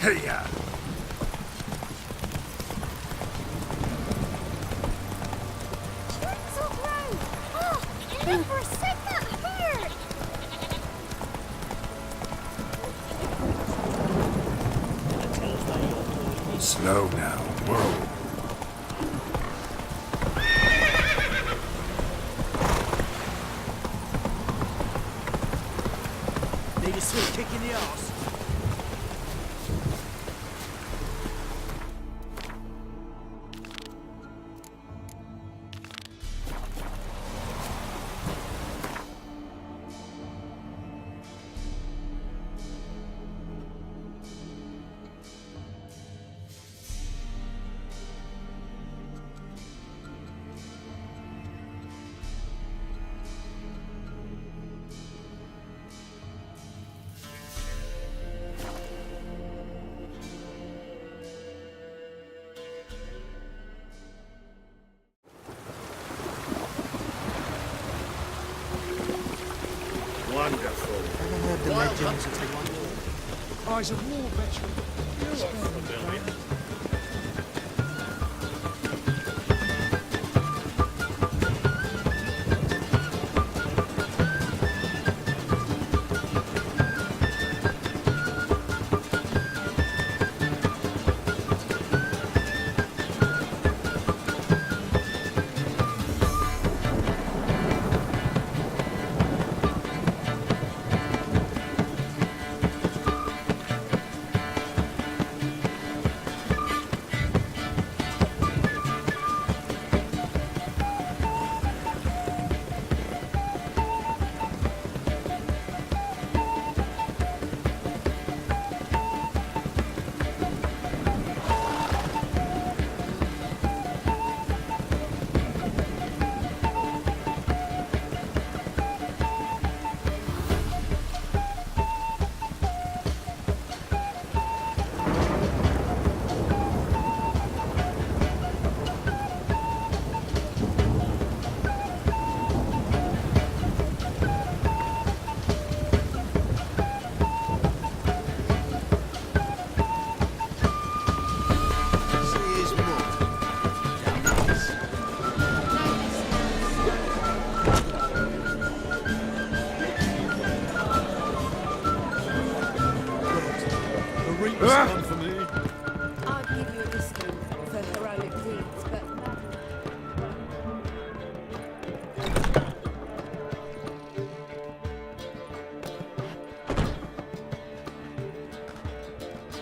Hey-ya! So gross! Oh, and then for a sec that hurt! Slow now. Whoa. Need a sweet kick in the arse. Wonderful. Ever heard the legends of the one? Eyes of war veteran. One for me. I'd give you a discount for heroic deeds, but...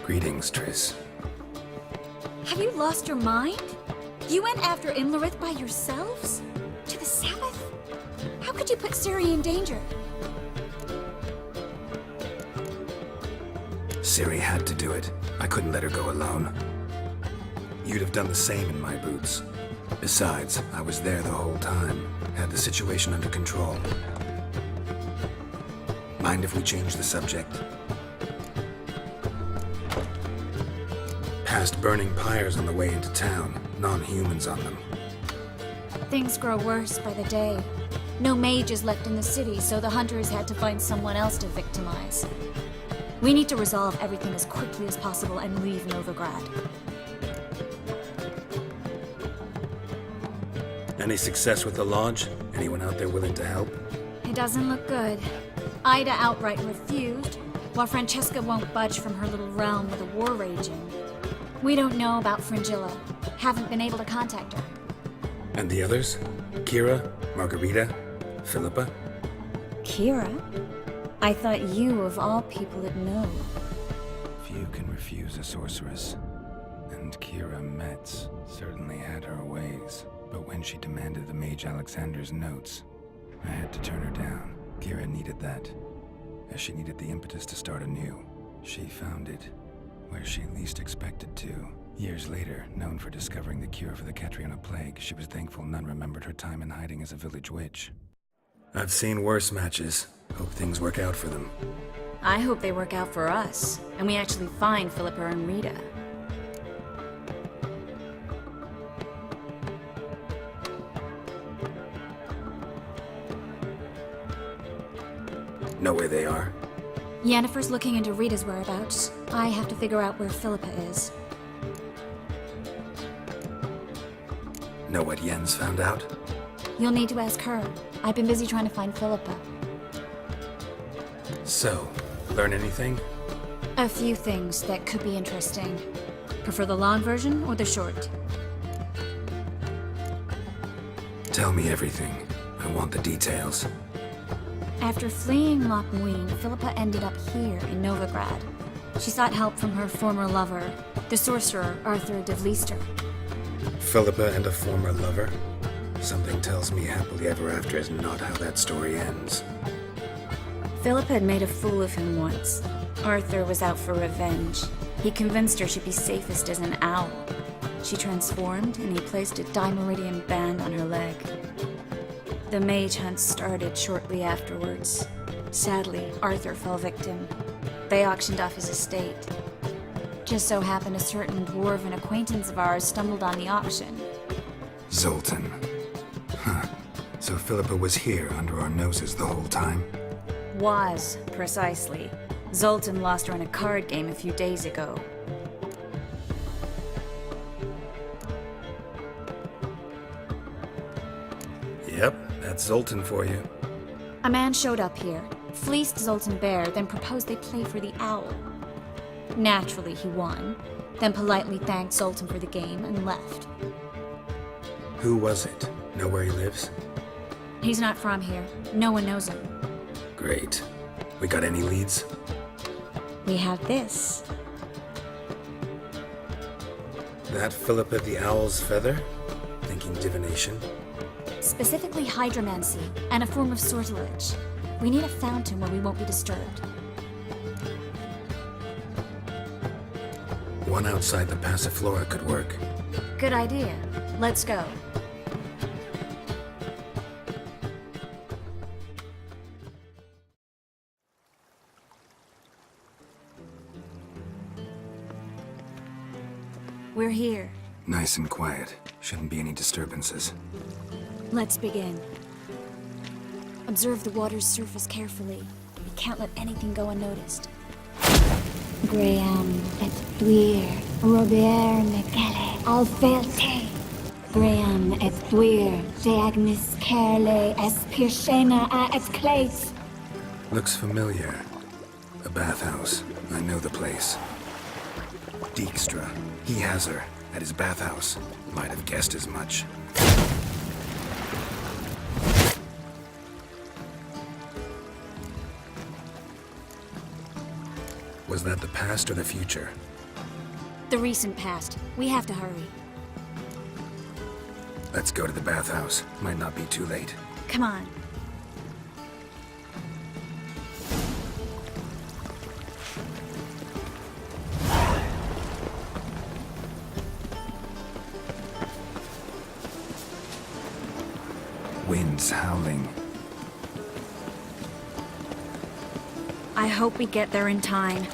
Greetings, Triss. Have you lost your mind? You went after Imlerith by yourselves? To the Sabbath? How could you put Ciri in danger? Ciri had to do it. I couldn't let her go alone. You'd have done the same in my boots. Besides, I was there the whole time. Had the situation under control. Mind if we change the subject? Past burning pyres on the way into town. Non-humans on them. Things grow worse by the day. No mages left in the city, so the hunters had to find someone else to victimize. We need to resolve everything as quickly as possible and leave Novigrad. Any success with the Lodge? Anyone out there willing to help? It doesn't look good. Ida outright refused, while Francesca won't budge from her little realm with a war raging. We don't know about Fringilla. Haven't been able to contact her. And the others? Kira? Margarita? Philippa? Kira? I thought you, of all people, would know. Few can refuse a sorceress. And Kira Metz certainly had her ways. But when she demanded the Mage Alexander's notes, I had to turn her down. Kira needed that, as she needed the impetus to start anew. She found it where she least expected to. Years later, known for discovering the cure for the Catriona plague, she was thankful none remembered her time in hiding as a village witch. I've seen worse matches. Hope things work out for them. I hope they work out for us, and we actually find Philippa and Rita. Know where they are? Yennefer's looking into Rita's whereabouts. I have to figure out where Philippa is. Know what Jens found out? You'll need to ask her. I've been busy trying to find Philippa. So, learn anything? A few things that could be interesting. Prefer the long version or the short? Tell me everything. I want the details. After fleeing Loch Muin, Philippa ended up here in Novigrad. She sought help from her former lover, the sorcerer Arthur de Vlister. Philippa and a former lover? Something tells me happily ever after is not how that story ends. Philippa had made a fool of him once. Arthur was out for revenge. He convinced her she'd be safest as an owl. She transformed, and he placed a Dimeridian band on her leg. The mage hunt started shortly afterwards. Sadly, Arthur fell victim. They auctioned off his estate. Just so happened a certain dwarven acquaintance of ours stumbled on the auction. Zoltan. Huh. So Philippa was here under our noses the whole time? Was, precisely. Zoltan lost her in a card game a few days ago. Yep, that's Zoltan for you. A man showed up here, fleeced Zoltan bare, then proposed they play for the owl. Naturally, he won, then politely thanked Zoltan for the game and left. Who was it? Know where he lives? He's not from here. No one knows him. Great. We got any leads? We have this. That Philippa the Owl's feather? Thinking divination? Specifically hydromancy, and a form of sortilege. We need a fountain where we won't be disturbed. One outside the Passiflora could work. Good idea. Let's go. We're here. Nice and quiet. Shouldn't be any disturbances. Let's begin. Observe the water's surface carefully. We can't let anything go unnoticed. Graham et Dwyer, Robert Mecale, Alfelte. Graham et Dwyer, de Agnes Kerle, Espirshena a et Clace. Looks familiar. A bathhouse. I know the place. Dijkstra. He has her. At his bathhouse. Might have guessed as much. Was that the past or the future? The recent past. We have to hurry. Let's go to the bathhouse. Might not be too late. Come on. Wind's howling. I hope we get there in time.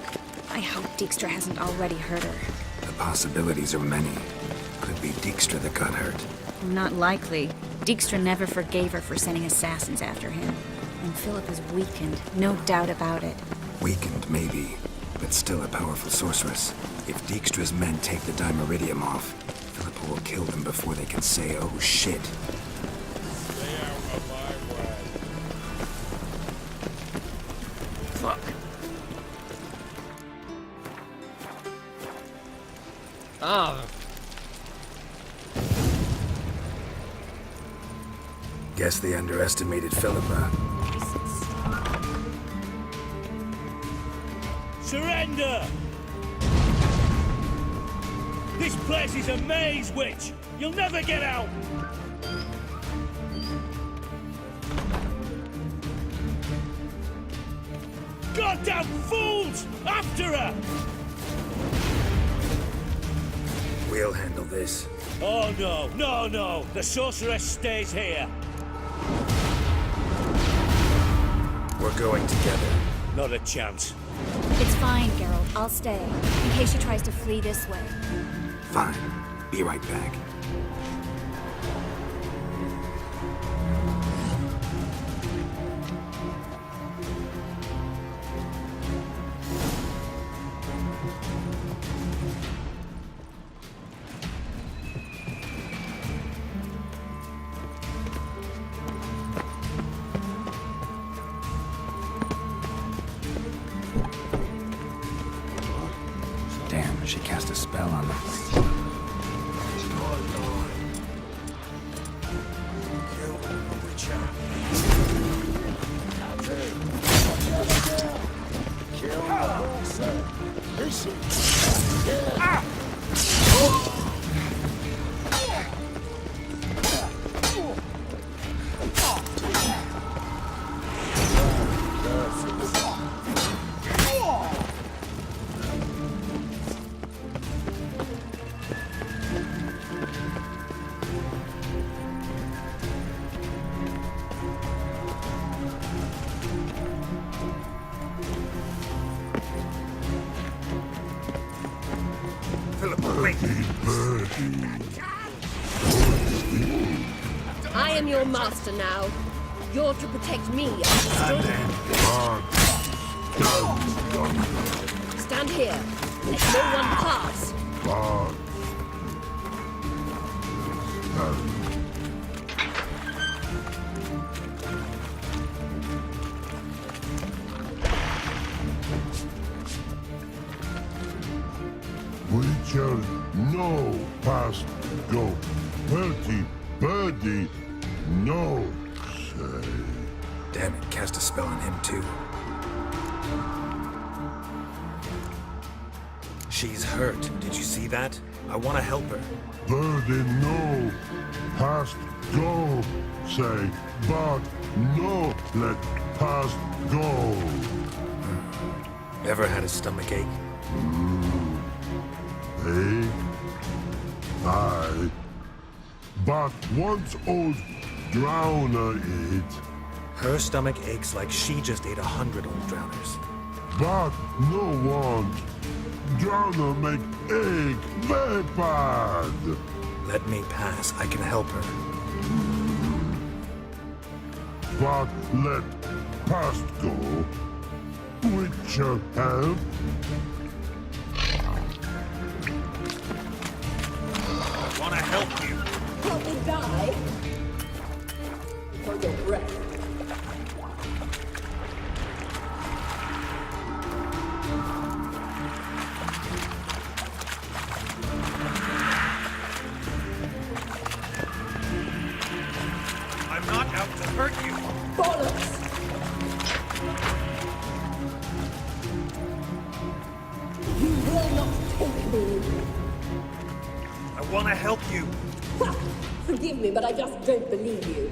I hope Dijkstra hasn't already hurt her. The possibilities are many. Could be Dijkstra that got hurt. Not likely. Dijkstra never forgave her for sending assassins after him. And Philip is weakened, no doubt about it. Weakened, maybe, but still a powerful sorceress. If Dijkstra's men take the Dimeridium off, Philippa will kill them before they can say, oh shit. Fuck. Ah, Guess they underestimated Philippa. Surrender! This place is a maze, witch! You'll never get out! Goddamn fools! After her! We'll handle this. Oh no, no, no! The sorceress stays here! We're going together. Not a chance. It's fine, Geralt. I'll stay. In case she tries to flee this way. Fine. Be right back. She cast a spell on them. I am your master now. You're to protect me, understood? Stand here. Let no one pass. Witcher, no past go. Bertie, birdie, no say. Damn it, cast a spell on him too. She's hurt. Did you see that? I want to help her. Birdie, no past go say. But no let past go. Ever had a stomach ache? Eh? Aye. But once old drowner eat, Her stomach aches like she just ate 100 old drowners. but no want. Drowner make egg very bad. Let me pass. I can help her. But let past go. Witcher help. I want to help you. Help me die. For your breath. I'm not out to hurt you. Bollocks! You will not take me. I want to help you. Ha! Forgive me, but I just don't believe you.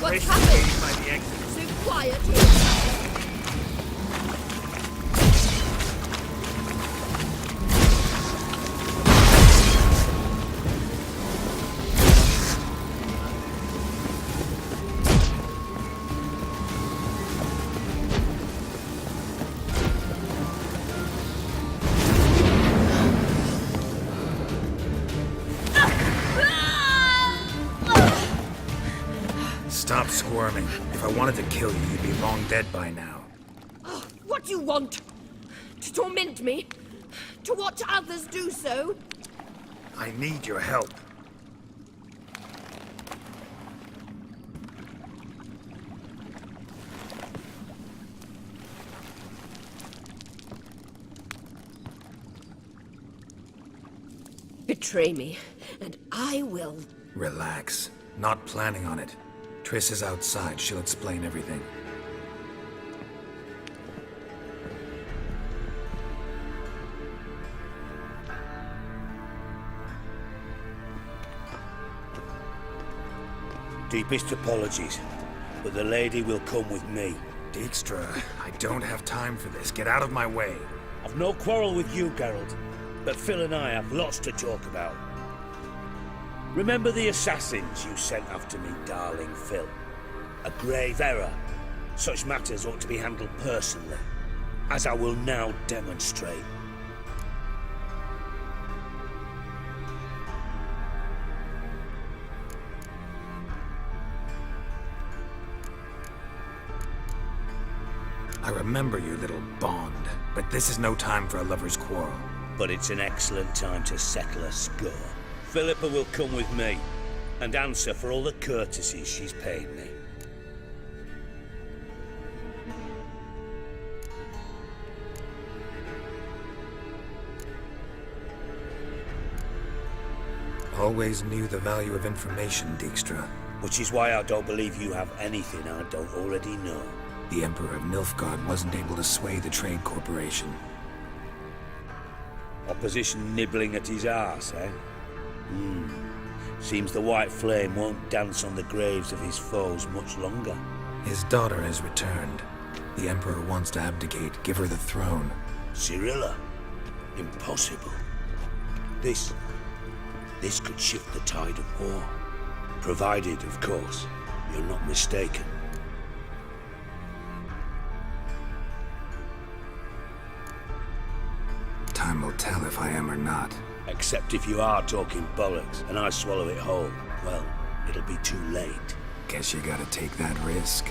What's happened? By the exit. So quiet here. Stop squirming. If I wanted to kill you, you'd be long dead by now. What do you want? To torment me? To watch others do so? I need your help. Betray me, and I will. Relax. Not planning on it. Triss is outside. She'll explain everything. Deepest apologies, but the lady will come with me. Dijkstra, I don't have time for this. Get out of my way. I've no quarrel with you, Geralt, but Phil and I have lots to talk about. Remember the assassins you sent after me, darling Phil? A grave error. Such matters ought to be handled personally, as I will now demonstrate. I remember your little bond, but this is no time for a lover's quarrel. But it's an excellent time to settle a score. Philippa will come with me, and answer for all the courtesies she's paid me. Always knew the value of information, Dijkstra. Which is why I don't believe you have anything I don't already know. The Emperor of Nilfgaard wasn't able to sway the Trade Corporation. Opposition nibbling at his arse, eh? Seems the White Flame won't dance on the graves of his foes much longer. His daughter has returned. The Emperor wants to abdicate, give her the throne. Cirilla? Impossible. This could shift the tide of war. Provided, of course, you're not mistaken. Time will tell if I am or not. Except if you are talking bollocks, and I swallow it whole. Well, it'll be too late. Guess you gotta take that risk.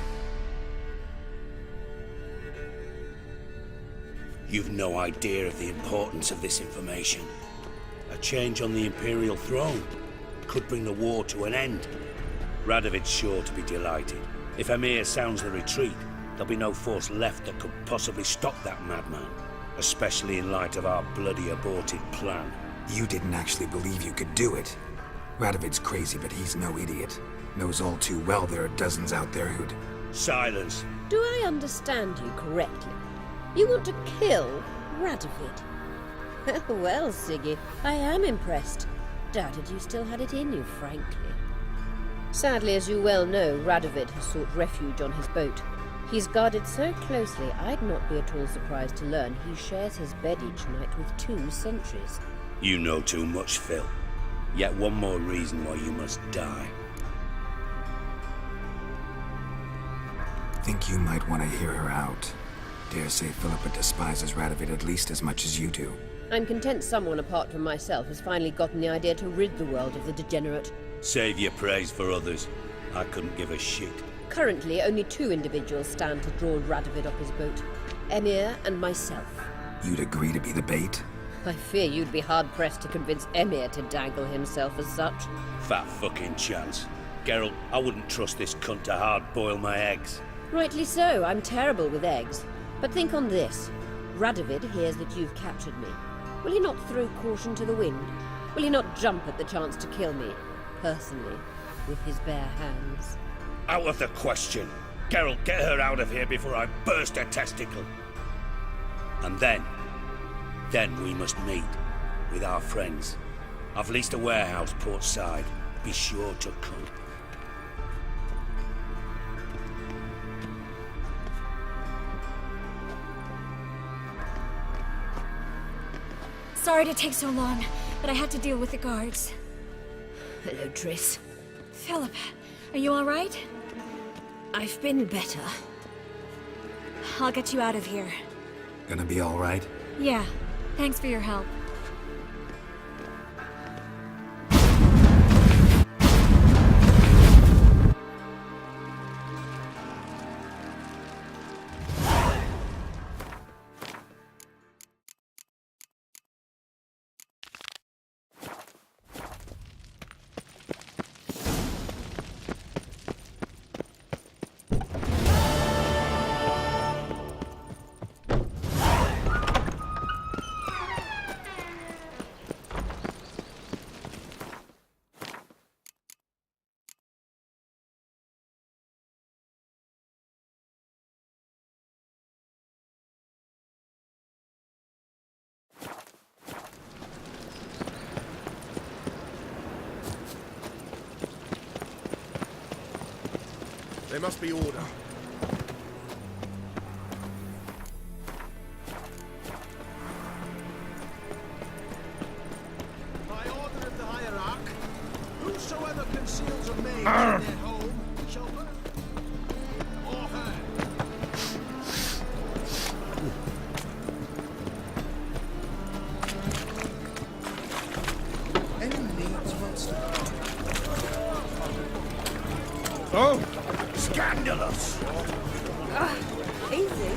You've no idea of the importance of this information. A change on the Imperial throne could bring the war to an end. Radovid's sure to be delighted. If Emir sounds the retreat, there'll be no force left that could possibly stop that madman. Especially in light of our bloody aborted plan. You didn't actually believe you could do it. Radovid's crazy, but he's no idiot. Knows all too well there are dozens out there who'd... Silence. Do I understand you correctly? You want to kill Radovid? Well, Siggy, I am impressed. Doubted you still had it in you, frankly. Sadly, as you well know, Radovid has sought refuge on his boat. He's guarded so closely, I'd not be at all surprised to learn he shares his bed each night with 2 sentries. You know too much, Phil. Yet one more reason why you must die. Think you might want to hear her out. Dare say Philippa despises Radovid at least as much as you do. I'm content someone apart from myself has finally gotten the idea to rid the world of the degenerate. Save your praise for others. I couldn't give a shit. Currently, only 2 individuals stand to draw Radovid off his boat. Emir and myself. You'd agree to be the bait? I fear you'd be hard-pressed to convince Emir to dangle himself as such. Fat fucking chance. Geralt, I wouldn't trust this cunt to hard-boil my eggs. Rightly so, I'm terrible with eggs. But think on this. Radovid hears that you've captured me. Will he not throw caution to the wind? Will he not jump at the chance to kill me, personally, with his bare hands? Out of the question. Geralt, get her out of here before I burst her testicle. And then we must meet with our friends. I've leased a warehouse port side. Be sure to come. Sorry to take so long, but I had to deal with the guards. Hello, Triss. Philip, are you all right? I've been better. I'll get you out of here. Gonna be all right? Yeah, thanks for your help. There must be order. By order of the hierarch, whosoever conceals a mage in their home shall burn or her. Any needs monster? Oh! Scandalous! Easy.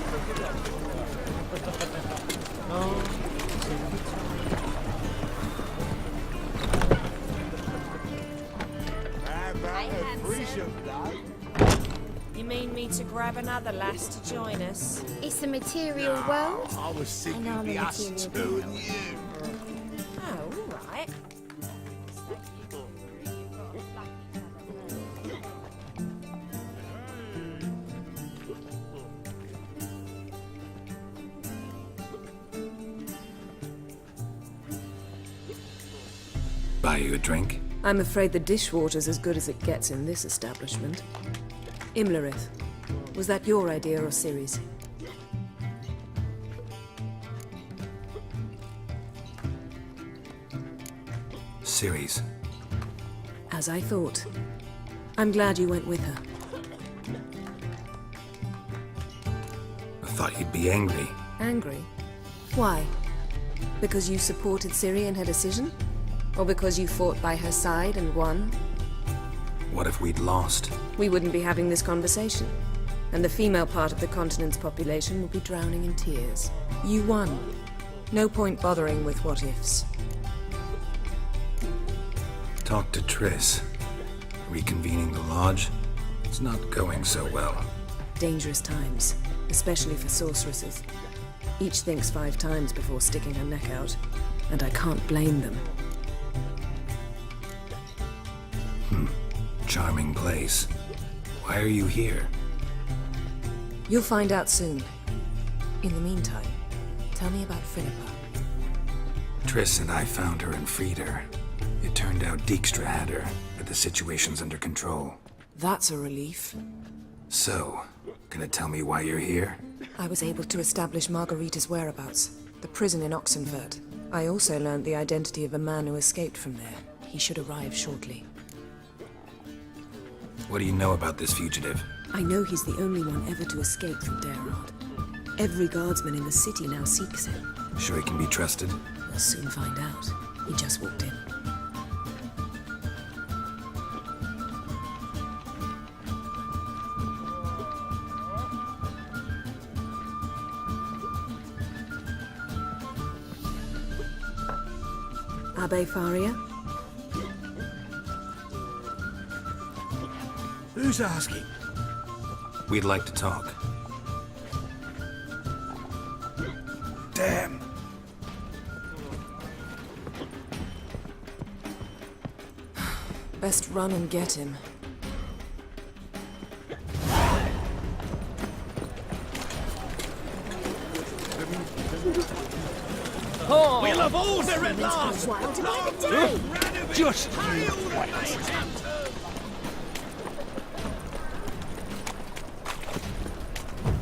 You mean me to grab another lass to join us? It's a material world. I was I know I'm thinking a the us material two and you. Oh, all right. Buy you a drink? I'm afraid the dishwater's as good as it gets in this establishment. Imlerith, was that your idea or Ciri's? Ciri's. As I thought. I'm glad you went with her. I thought you'd be angry. Angry? Why? Because you supported Ciri in her decision? Or because you fought by her side and won? What if we'd lost? We wouldn't be having this conversation. And the female part of the continent's population would be drowning in tears. You won. No point bothering with what-ifs. Talk to Triss. Reconvening the lodge? It's not going so well. Dangerous times, especially for sorceresses. Each thinks 5 times before sticking her neck out, and I can't blame them. Charming place. Why are you here? You'll find out soon. In the meantime, tell me about Philippa. Triss and I found her and freed her. It turned out Dijkstra had her, but the situation's under control. That's a relief. So, gonna tell me why you're here? I was able to establish Margarita's whereabouts, the prison in Oxenfurt. I also learned the identity of a man who escaped from there. He should arrive shortly. What do you know about this fugitive? I know he's the only one ever to escape from Daerard. Every guardsman in the city now seeks him. Sure he can be trusted? We'll soon find out. He just walked in. Abbe Faria? Who's asking? We'd like to talk. Damn. Best run and get him. We'll have order at last! Wild by the day. Just you wait.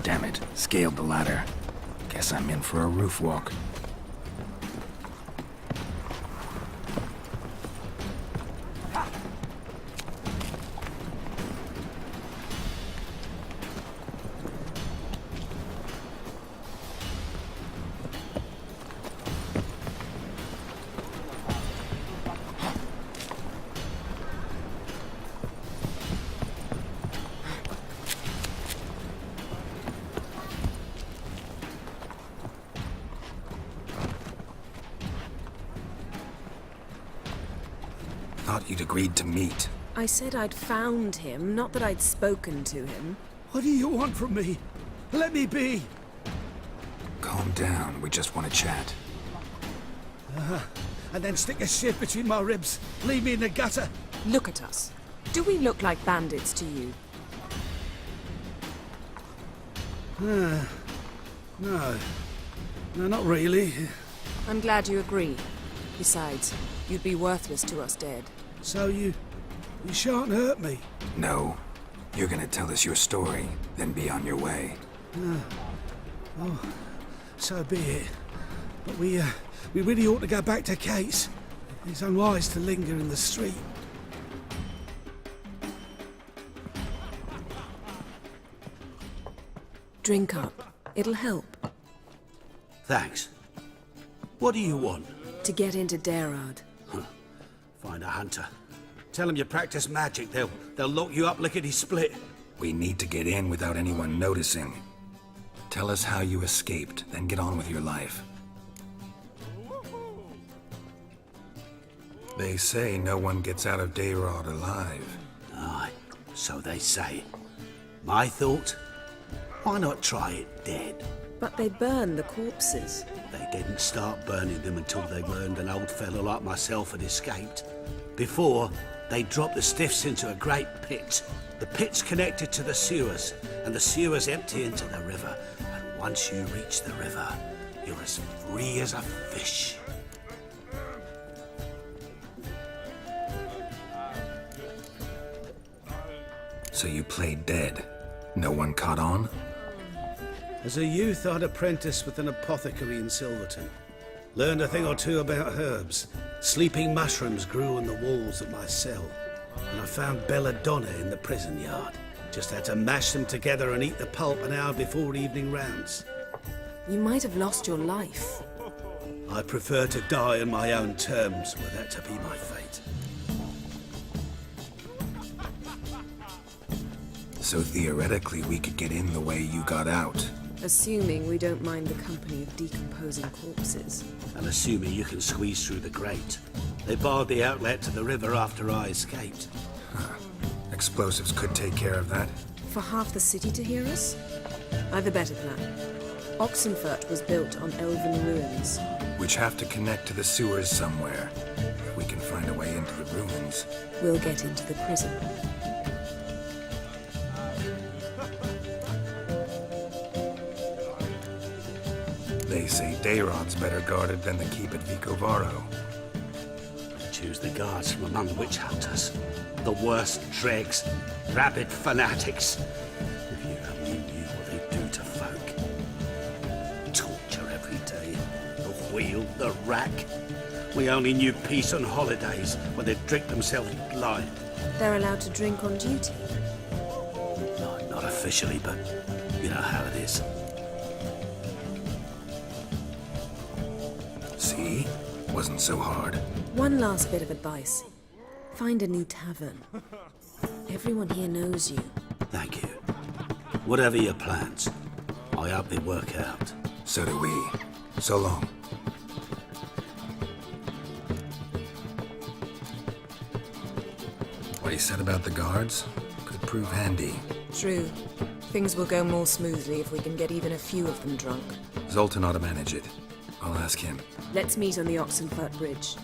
Damn it, scaled the ladder. Guess I'm in for a roof walk. Thought you'd agreed to meet. I said I'd found him, not that I'd spoken to him. What do you want from me? Let me be. Calm down, we just want to chat. And then stick a sieve between my ribs. Leave me in the gutter. Look at us. Do we look like bandits to you? No. No, not really. I'm glad you agree. Besides, you'd be worthless to us dead. So you shan't hurt me. No, You're gonna tell us your story, then be on your way. So be it. But we really ought to go back to Kate's. It's unwise to linger in the street. Drink up. It'll help. Thanks. What do you want? To get into Dayrard. Find a hunter. Tell them you practice magic. They'll lock you up lickety-split. We need to get in without anyone noticing. Tell us how you escaped, then get on with your life. They say no one gets out of Dayrard alive. Aye, so they say. My thought? Why not try it dead? But they burn the corpses. They didn't start burning them until they learned an old fellow like myself had escaped. Before, they dropped the stiffs into a great pit. The pit's connected to the sewers, and the sewers empty into the river. And once you reach the river, you're as free as a fish. So you played dead. No one caught on? As a youth, I'd apprenticed with an apothecary in Silverton. Learned a thing or two about herbs. Sleeping mushrooms grew on the walls of my cell. And I found belladonna in the prison yard. Just had to mash them together and eat the pulp an hour before evening rounds. You might have lost your life. I prefer to die on my own terms, were that to be my fate. So theoretically, we could get in the way you got out. Assuming we don't mind the company of decomposing corpses. And assuming you can squeeze through the grate. They barred the outlet to the river after I escaped. Explosives could take care of that. For half the city to hear us? I've a better plan. Oxenfurt was built on elven ruins. Which have to connect to the sewers somewhere. If we can find a way into the ruins. We'll get into the prison. They say Dayrard's better guarded than the keep at Vicovaro. Choose the guards from among the witch hunters. The worst dregs, rabid fanatics. If you only knew what they do to folk. Torture every day. The wheel, the rack. We only knew peace on holidays when they'd drink themselves blind. They're allowed to drink on duty. Not officially, but you know how it is. See? Wasn't so hard. One last bit of advice. Find a new tavern. Everyone here knows you. Thank you. Whatever your plans, I hope they work out. So do we. So long. What he said about the guards could prove handy. True. Things will go more smoothly if we can get even a few of them drunk. Zoltan ought to manage it. I'll ask him. Let's meet on the Oxenfurt Bridge.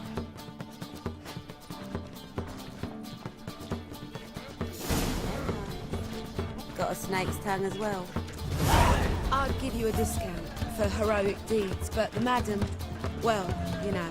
Got a snake's tongue as well. I'd give you a discount for heroic deeds, but the madam, well, you know.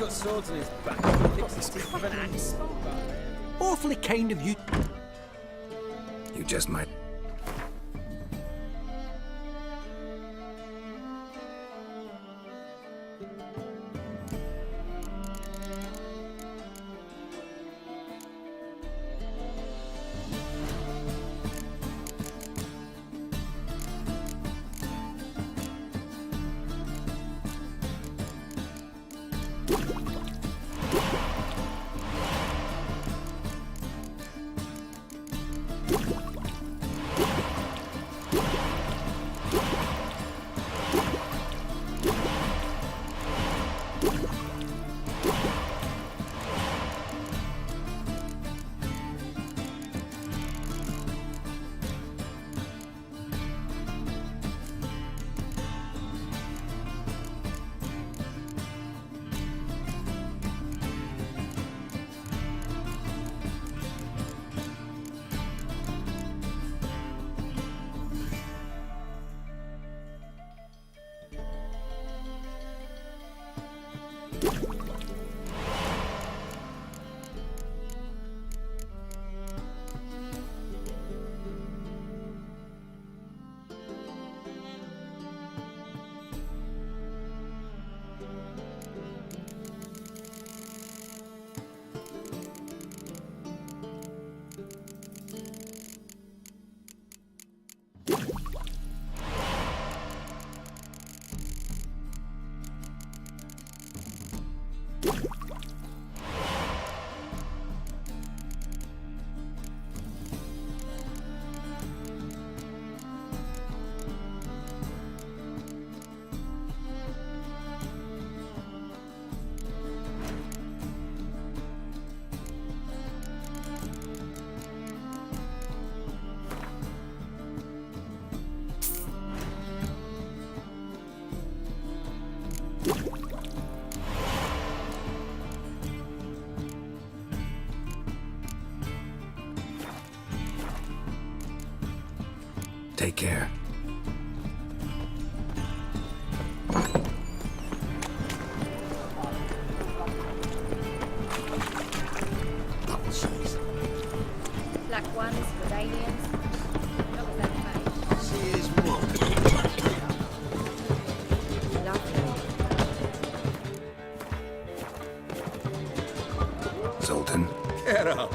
Swords in his back. Licks his teeth with an axe. Awfully kind of you. You just might. Take care. Black ones, Redanians. What was that face? She is what? Zoltan, Get up.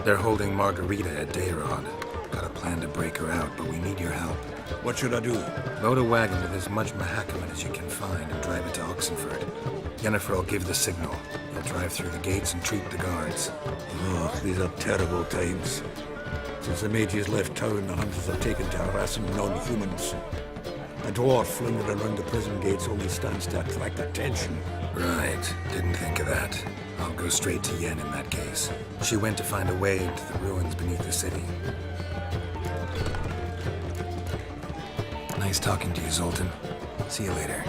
they're holding Margarita at Dayrod. Got a plan to break her out, but we need your help. What should I do? Load a wagon with as much Mahakaman as you can find and drive it to Oxenford. Yennefer will give the signal. You'll drive through the gates and treat the guards. Oh, these are terrible times. Since the mages left town, the hunters have taken to harassing non-humans. A dwarf flinging around the prison gates only stands to attract attention. Right, didn't think of that. I'll go straight to Yen in that case. She went to find a way into the ruins beneath the city. Nice talking to you, Zoltan. See you later.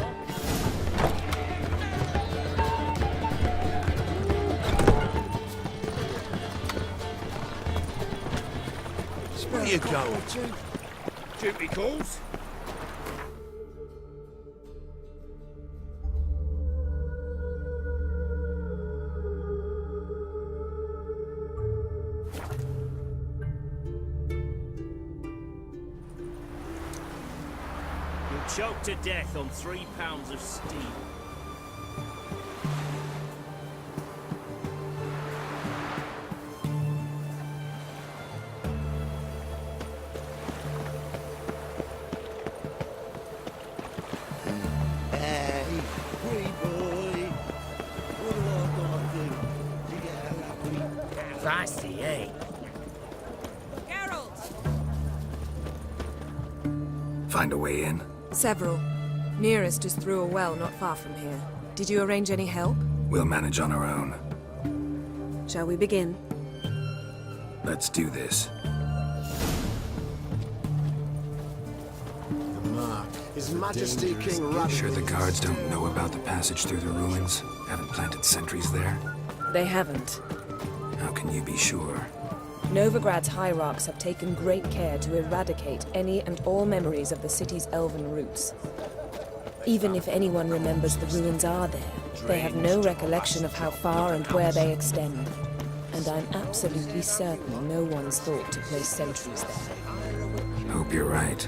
Where you going? Duty calls? Choked to death on 3 pounds of steel. Hey, free boy. What do I gotta do to get happy? Fancy, eh? Find a way in? Several. Nearest is through a well not far from here. Did you arrange any help? We'll manage on our own. Shall we begin? Let's do this. His Majesty King Radovid. Sure the guards don't know about the passage through the ruins? Haven't planted sentries there? They haven't. How can you be sure? Novigrad's hierarchs have taken great care to eradicate any and all memories of the city's elven roots. Even if anyone remembers the ruins are there, they have no recollection of how far and where they extend. And I'm absolutely certain no one's thought to place sentries there. Hope you're right.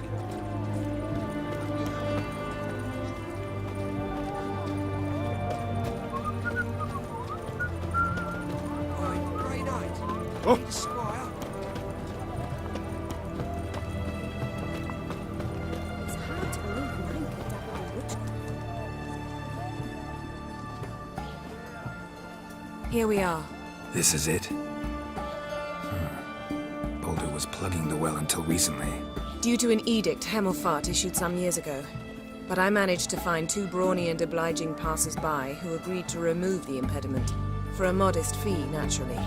Oh! It's hard to believe Mank could have been witched. Here we are. This is it? Boulder was plugging the well until recently. Due to an edict Hemelfart issued some years ago. But I managed to find 2 brawny and obliging passers-by who agreed to remove the impediment. For a modest fee, naturally.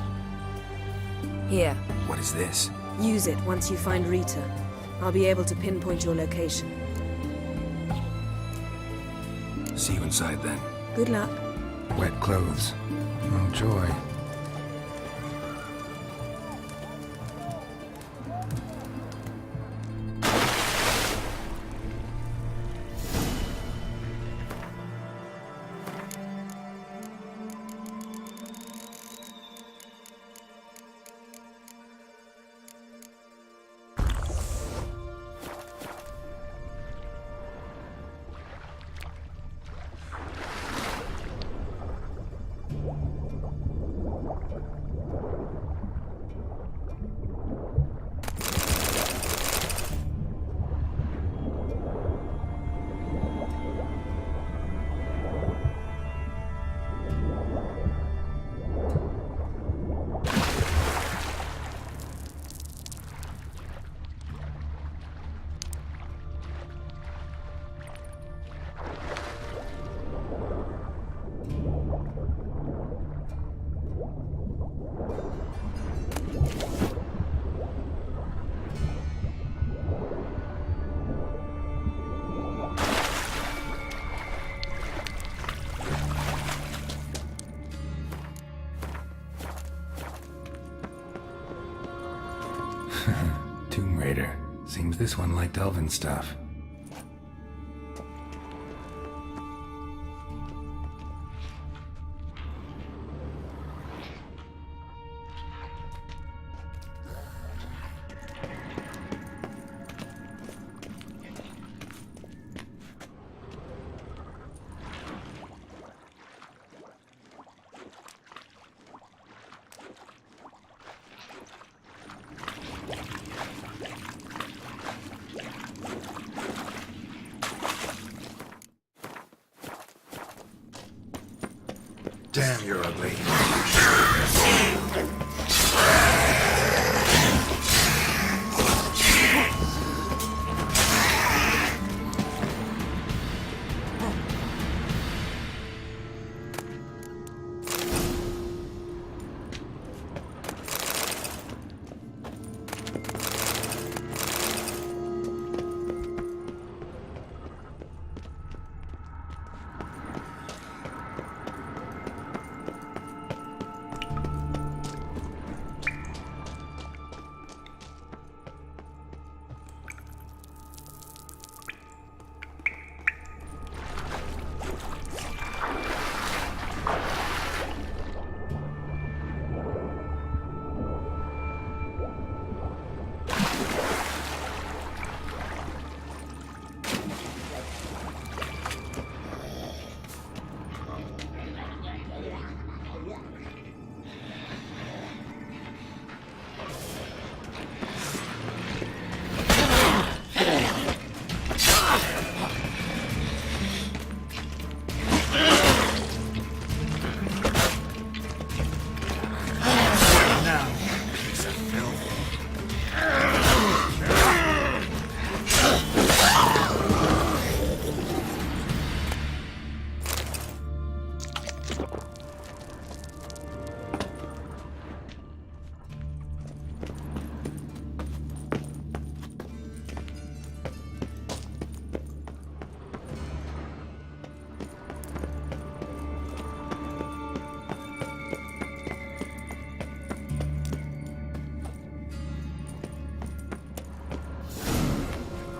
Here, What is this? use it once you find Rita. I'll be able to pinpoint your location. See you inside then. Good luck. Wet clothes. Oh, joy. Seems this one liked elven stuff. Damn, you're ugly.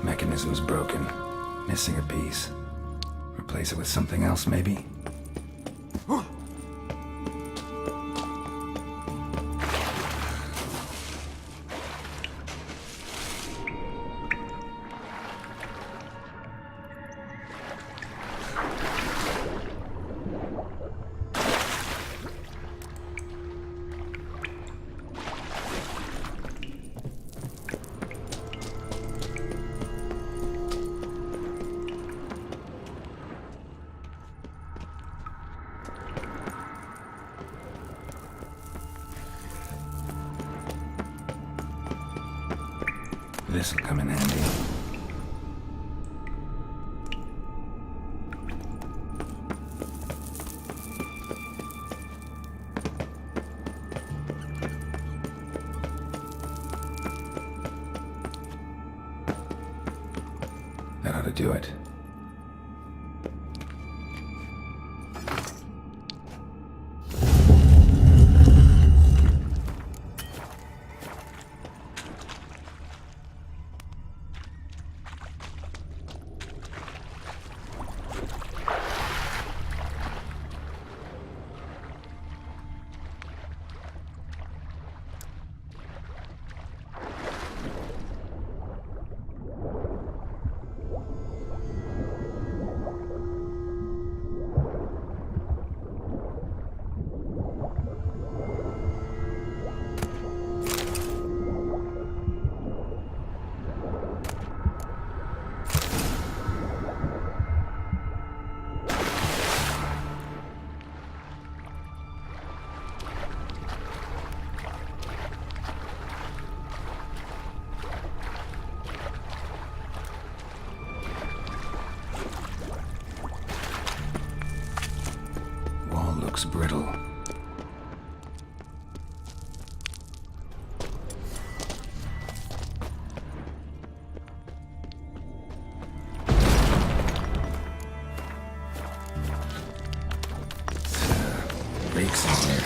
Mechanism's broken. Missing a piece. Replace it with something else, maybe? This'll come in handy. That ought to do it. Looks brittle. Breaks in there.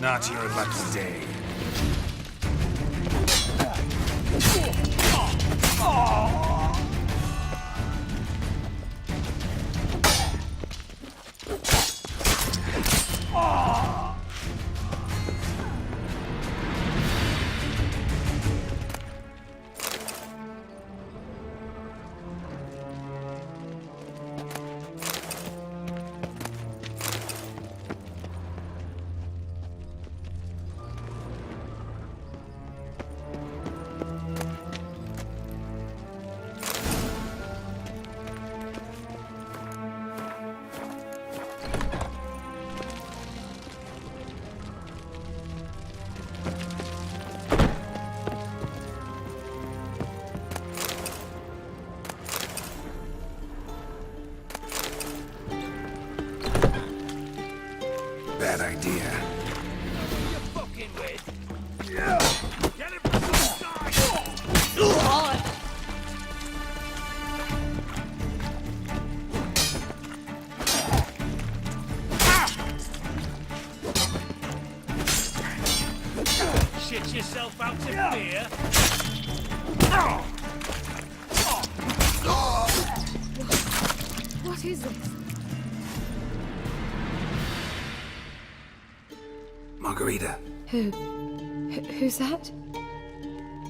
Not your lucky day. Bad idea. Shit yourself out to fear. What is this? Margarita. Who's that?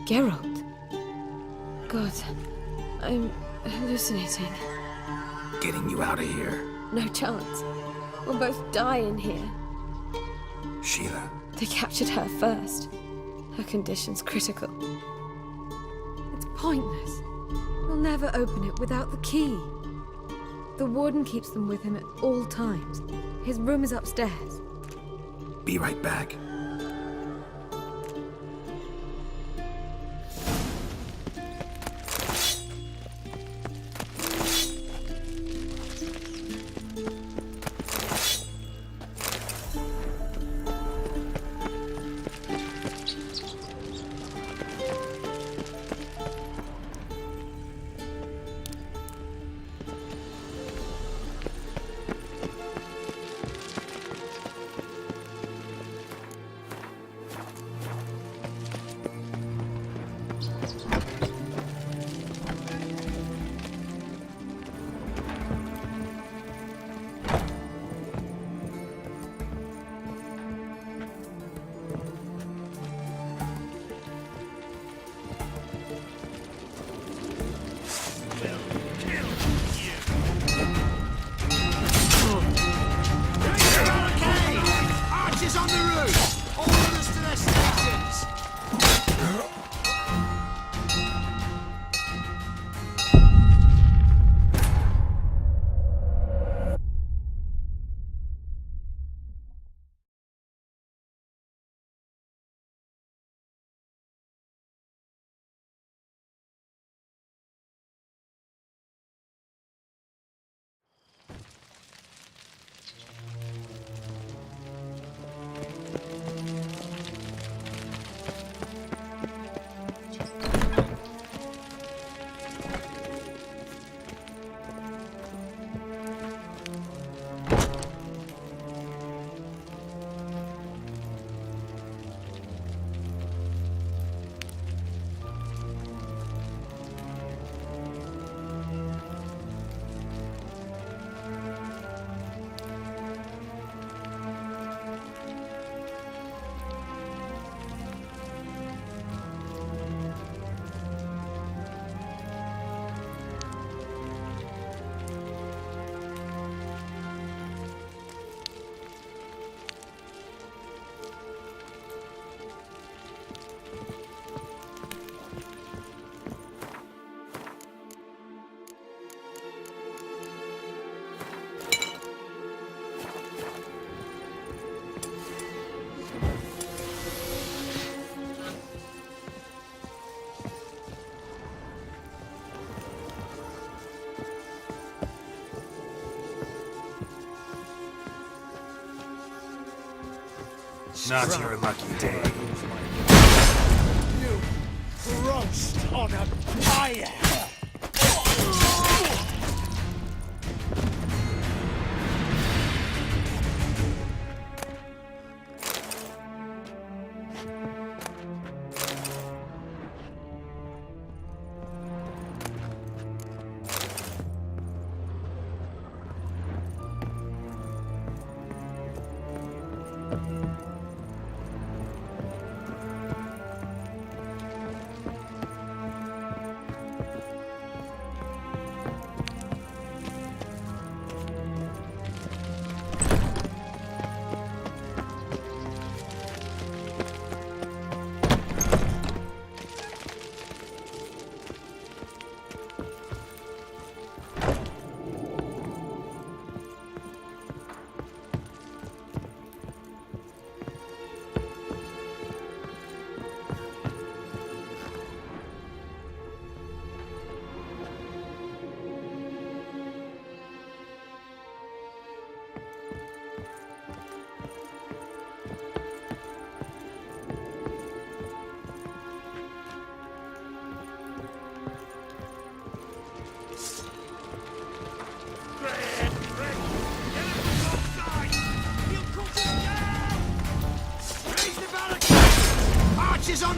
Geralt. God, I'm hallucinating. Getting you out of here. No chance. We'll both die in here. Sheila. They captured her first. Her condition's critical. It's pointless. We'll never open it without the key. The warden keeps them with him at all times. His room is upstairs. Be right back. Not your lucky day. You roast on a pyre!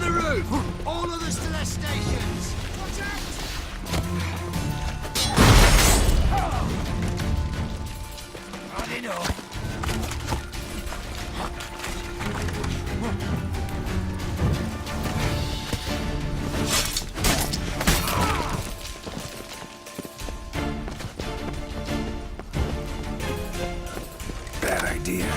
the roof! All others to their stations! Watch out! Had enough. Bad idea.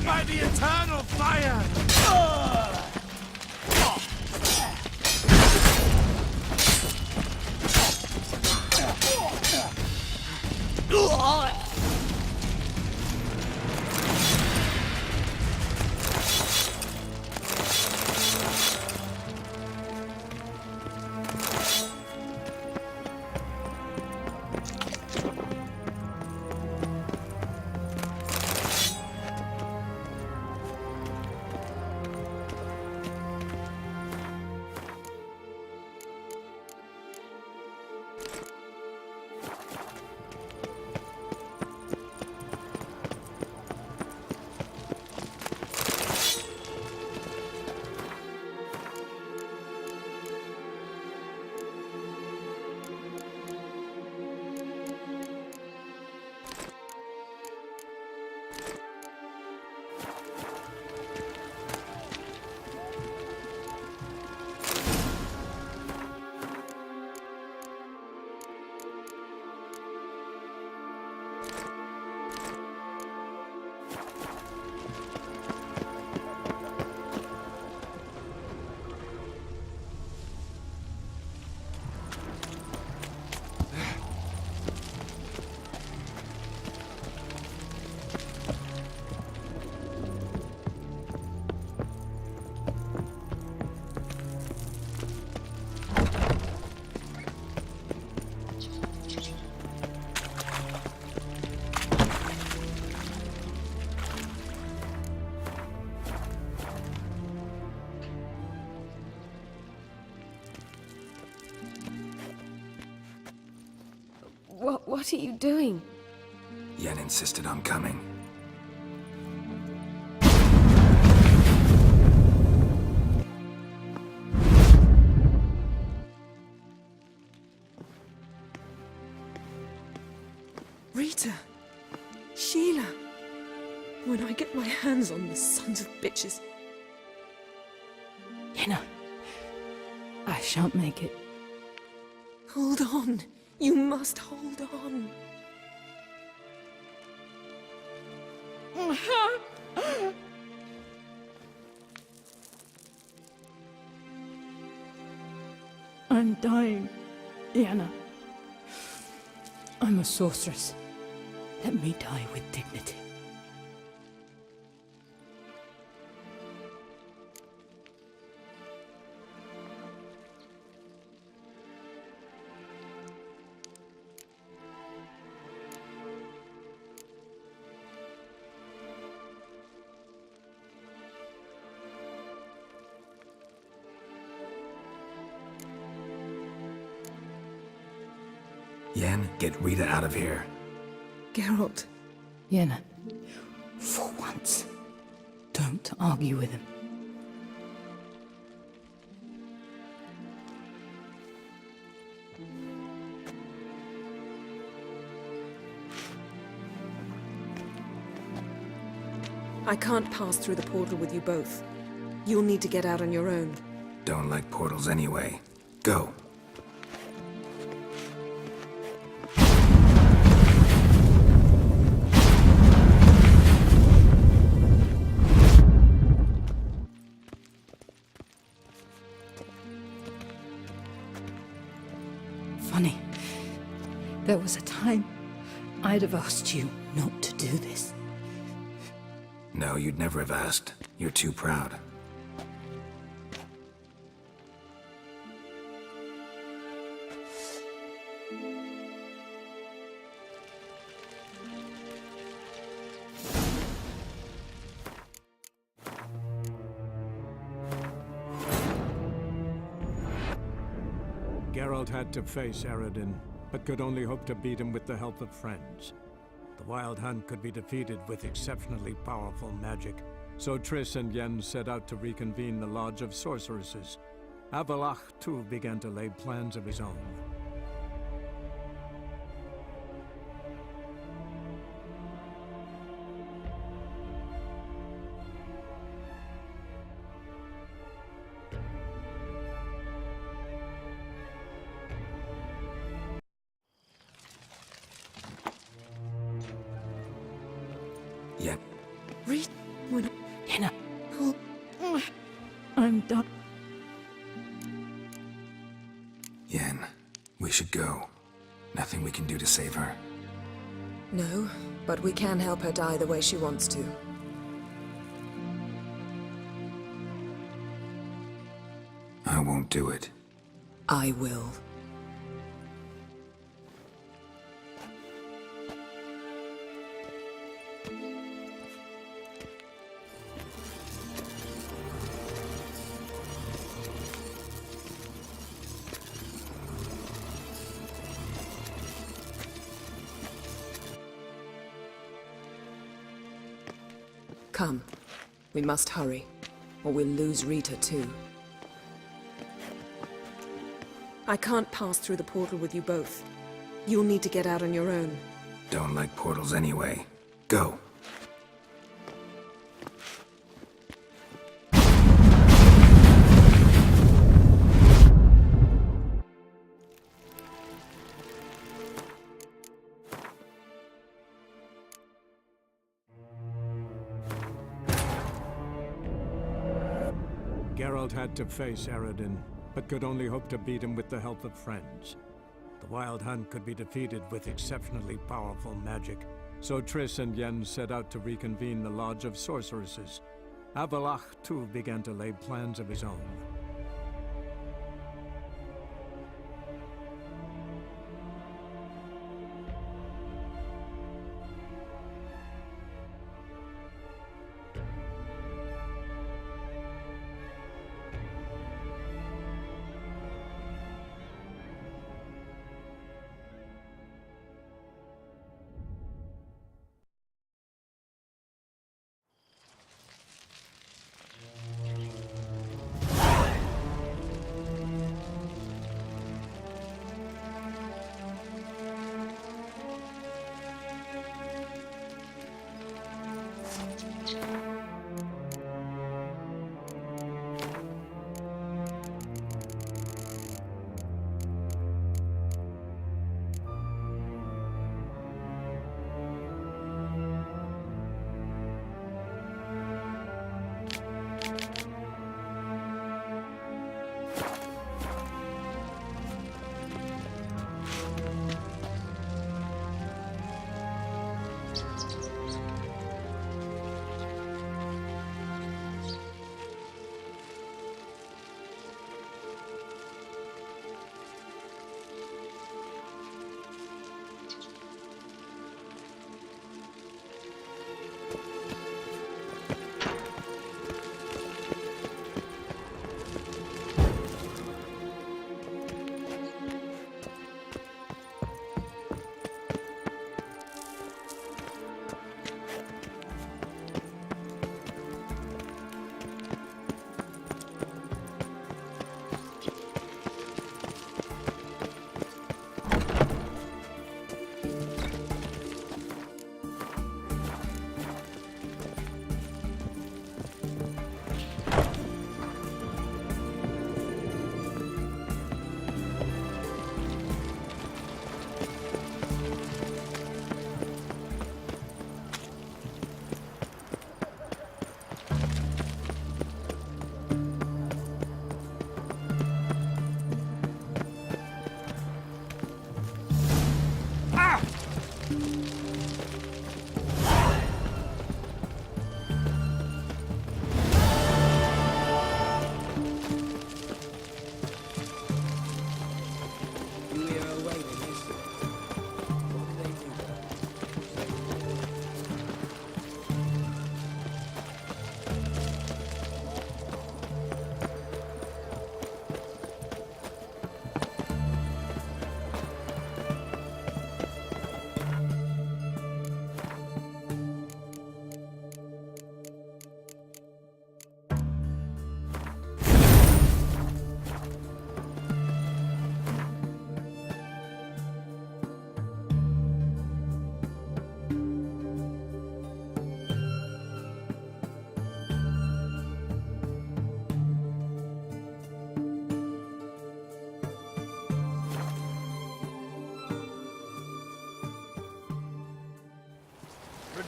By the eternal fire! What are you doing? Yen insisted on coming. Rita! Sheila! When I get my hands on the sons of bitches. Yenna, I shan't make it. Hold on. You must hold on. I'm dying, Yenna. I'm a sorceress. Let me die with dignity. Yen, get Rita out of here. Geralt. Yenna, for once, don't argue with him. I can't pass through the portal with you both. You'll need to get out on your own. Don't like portals anyway. Go. Funny. There was a time I'd have asked you not to do this. No, you'd never have asked. You're too proud. Geralt had to face Eredin, but could only hope to beat him with the help of friends. The Wild Hunt could be defeated with exceptionally powerful magic, so Triss and Yen set out to reconvene the Lodge of Sorceresses. Avallac'h, too, began to lay plans of his own. Yen. Read when Yenna. I'm done. Yen, we should go. Nothing we can do to save her. No, but we can help her die the way she wants to. I won't do it. I will. Come. We must hurry, or we'll lose Rita too. I can't pass through the portal with you both. You'll need to get out on your own. Don't like portals anyway. Go. Geralt had to face Eredin, but could only hope to beat him with the help of friends. The Wild Hunt could be defeated with exceptionally powerful magic, so Triss and Yen set out to reconvene the Lodge of Sorceresses. Avallac'h, too, began to lay plans of his own.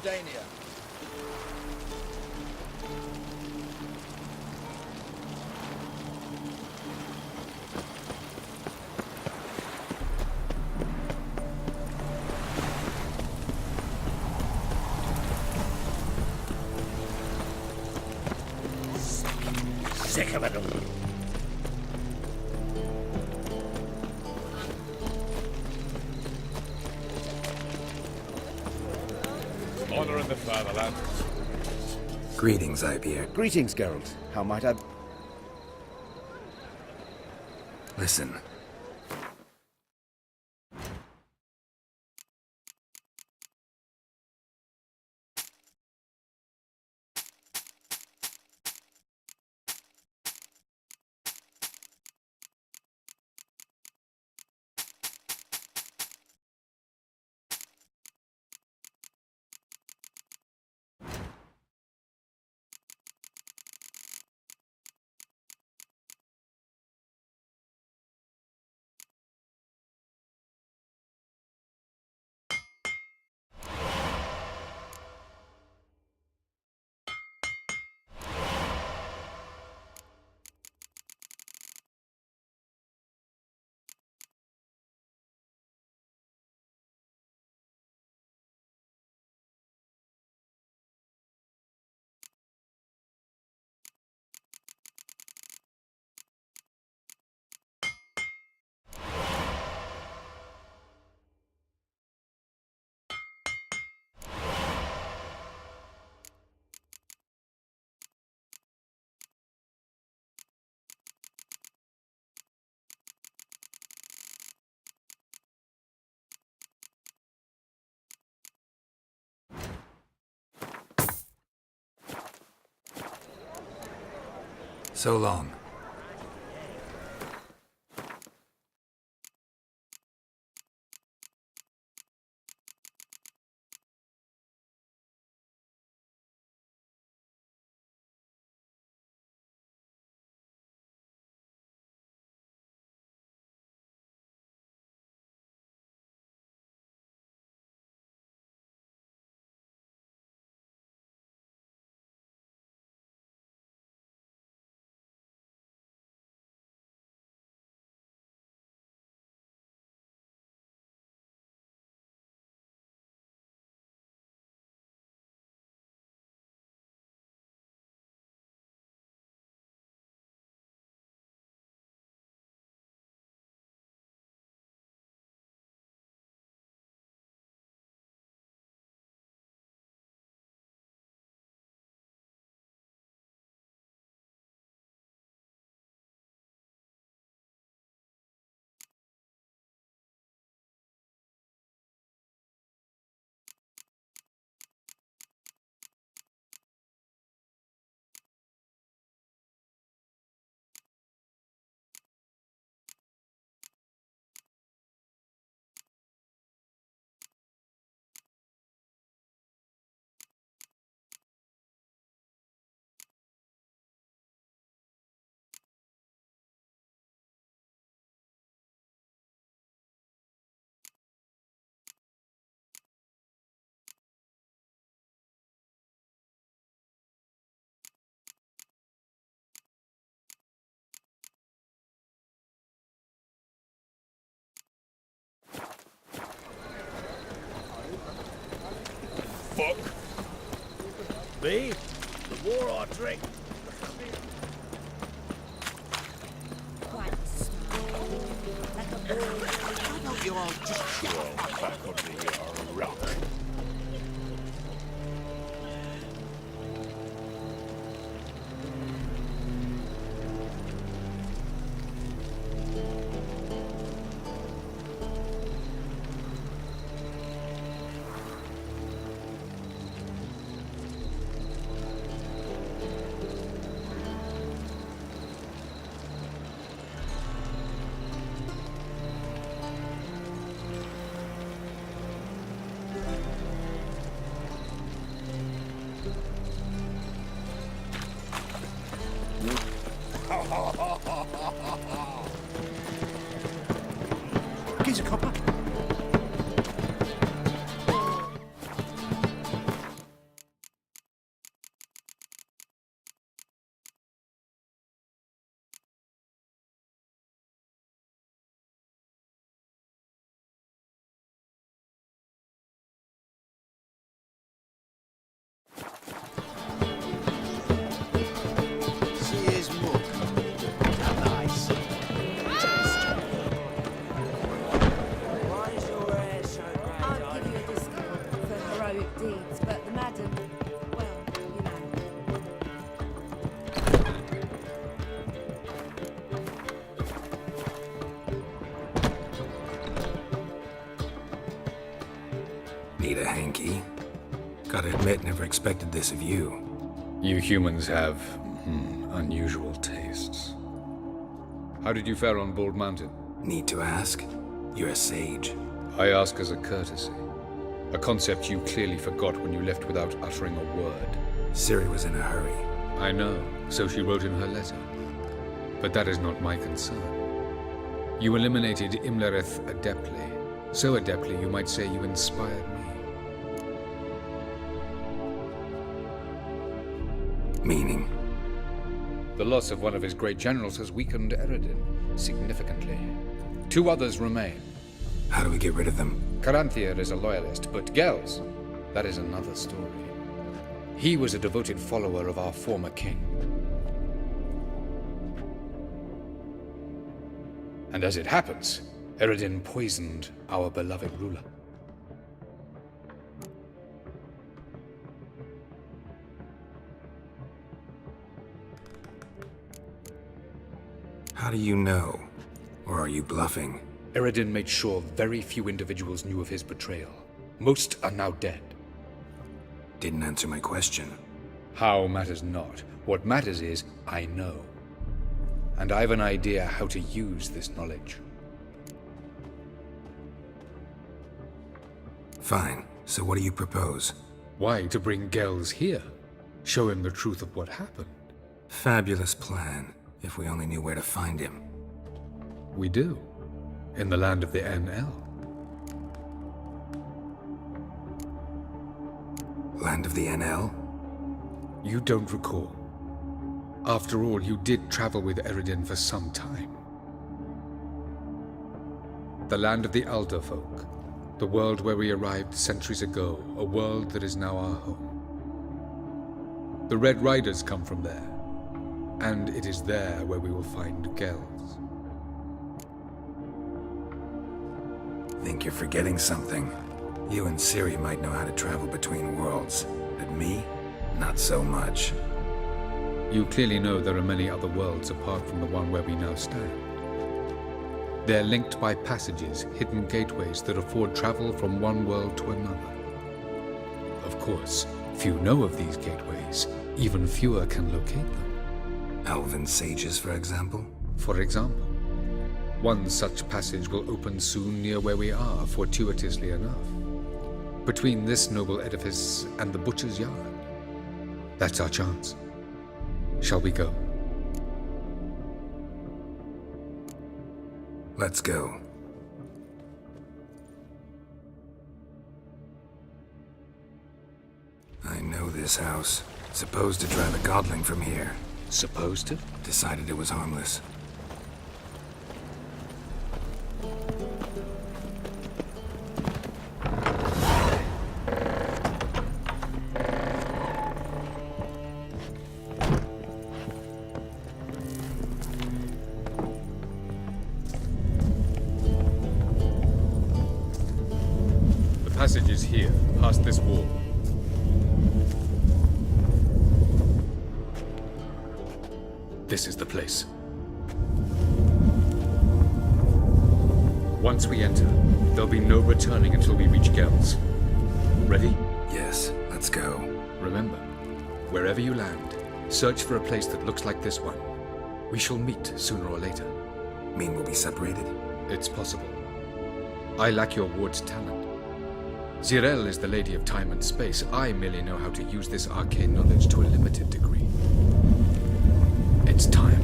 Redania. Sick of it all. Honor in the fatherland. Greetings, Ibeer. Greetings, Geralt. How might I... Listen. So long. Fuck. Me? The war or drink? Why don't you all just crawl back under your rock? Geezer copper. Gotta admit, never expected this of you. You humans have unusual tastes. How did you fare on Bald Mountain? Need to ask? You're a sage. I ask as a courtesy. A concept you clearly forgot when you left without uttering a word. Ciri was in a hurry. I know, so she wrote in her letter. But that is not my concern. You eliminated Imlerith adeptly. So adeptly, you might say you inspired me. Meaning? The loss of one of his great generals has weakened Eredin significantly. 2 others remain. How do we get rid of them? Caranthir is a loyalist, but Gels, that is another story. He was a devoted follower of our former king. And as it happens, Eredin poisoned our beloved ruler. How do you know? Or are you bluffing? Eredin made sure very few individuals knew of his betrayal. Most are now dead. Didn't answer my question. How matters not. What matters is, I know. And I've an idea how to use this knowledge. Fine. So what do you propose? Why, to bring Gels here. Show him the truth of what happened. Fabulous plan. If we only knew where to find him. We do. In the land of the NL. Land of the NL? You don't recall. After all, you did travel with Eredin for some time. The land of the Alder folk. The world where we arrived centuries ago. A world that is now our home. The Red Riders come from there. And it is there where we will find Gels. Think you're forgetting something. You and Ciri might know how to travel between worlds, but me? Not so much. You clearly know there are many other worlds apart from the one where we now stand. They're linked by passages, hidden gateways that afford travel from one world to another. Of course, few know of these gateways. Even fewer can locate them. Elven sages, for example? For example. One such passage will open soon near where we are, fortuitously enough. Between this noble edifice and the butcher's yard. That's our chance. Shall we go? Let's go. I know this house. Supposed to drive a godling from here. Supposed to? Decided it was harmless. The passage is here, past this wall. This is the place. Once we enter, there'll be no returning until we reach Gels. Ready? Yes, let's go. Remember, wherever you land, search for a place that looks like this one. We shall meet sooner or later. Mean we'll be separated? It's possible. I lack your ward's talent. Zirel is the lady of time and space. I merely know how to use this arcane knowledge to a limited degree. It's time.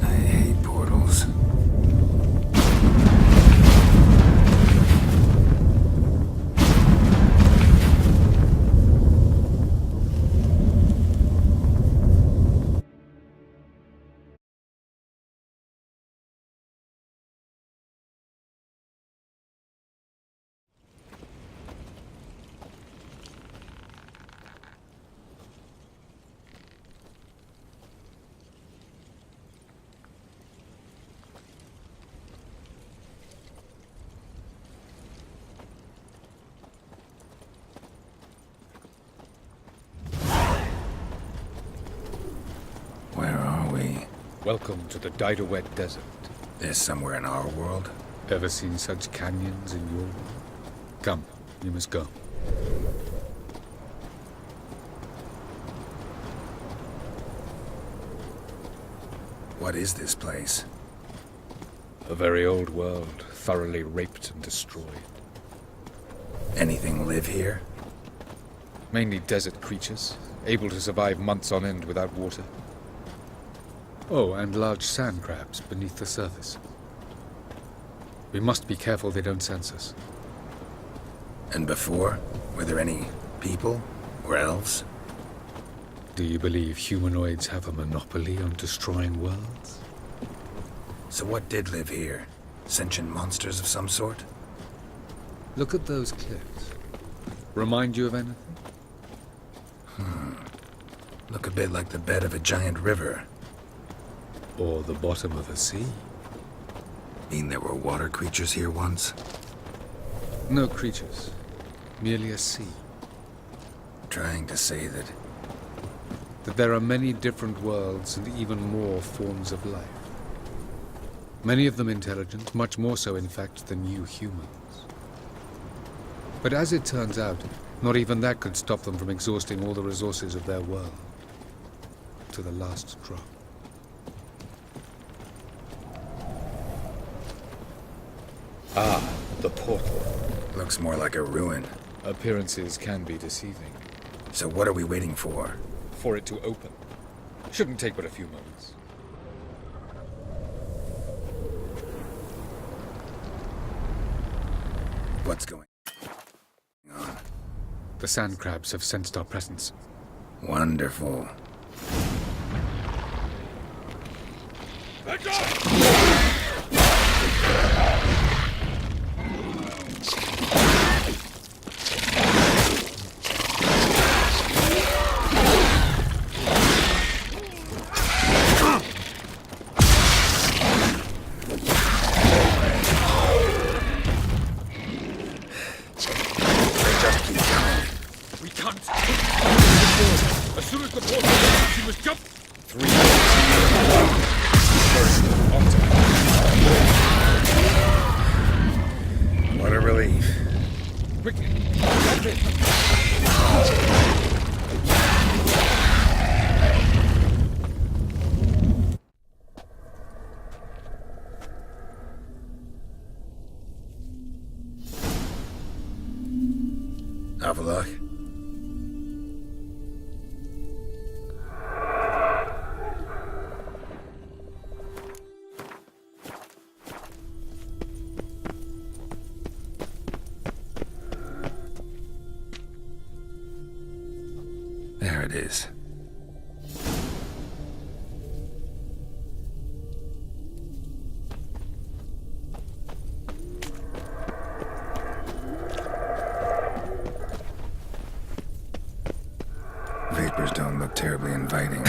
I hate portals. Where are we? Welcome to the Didowet Desert. There's somewhere in our world? Ever seen such canyons in your world? Come, you must go. What is this place? A very old world, thoroughly raped and destroyed. Anything live here? Mainly desert creatures, able to survive months on end without water. Oh, and large sand crabs beneath the surface. We must be careful they don't sense us. And before? Were there any people? Or elves? Do you believe humanoids have a monopoly on destroying worlds? So what did live here? Sentient monsters of some sort? Look at those cliffs. Remind you of anything? Look a bit like the bed of a giant river. Or the bottom of a sea. Mean there were water creatures here once? No creatures. Merely a sea. Trying to say that there are many different worlds and even more forms of life. Many of them intelligent, much more so in fact than you humans. But as it turns out, not even that could stop them from exhausting all the resources of their world. To the last drop. Ah, the portal. looks more like a ruin. Appearances can be deceiving. So what are we waiting for? For it to open. Shouldn't take but a few moments. What's going on? The sand crabs have sensed our presence. Wonderful. Let go! What a relief. Avallac'h? There it is. Vapors don't look terribly inviting.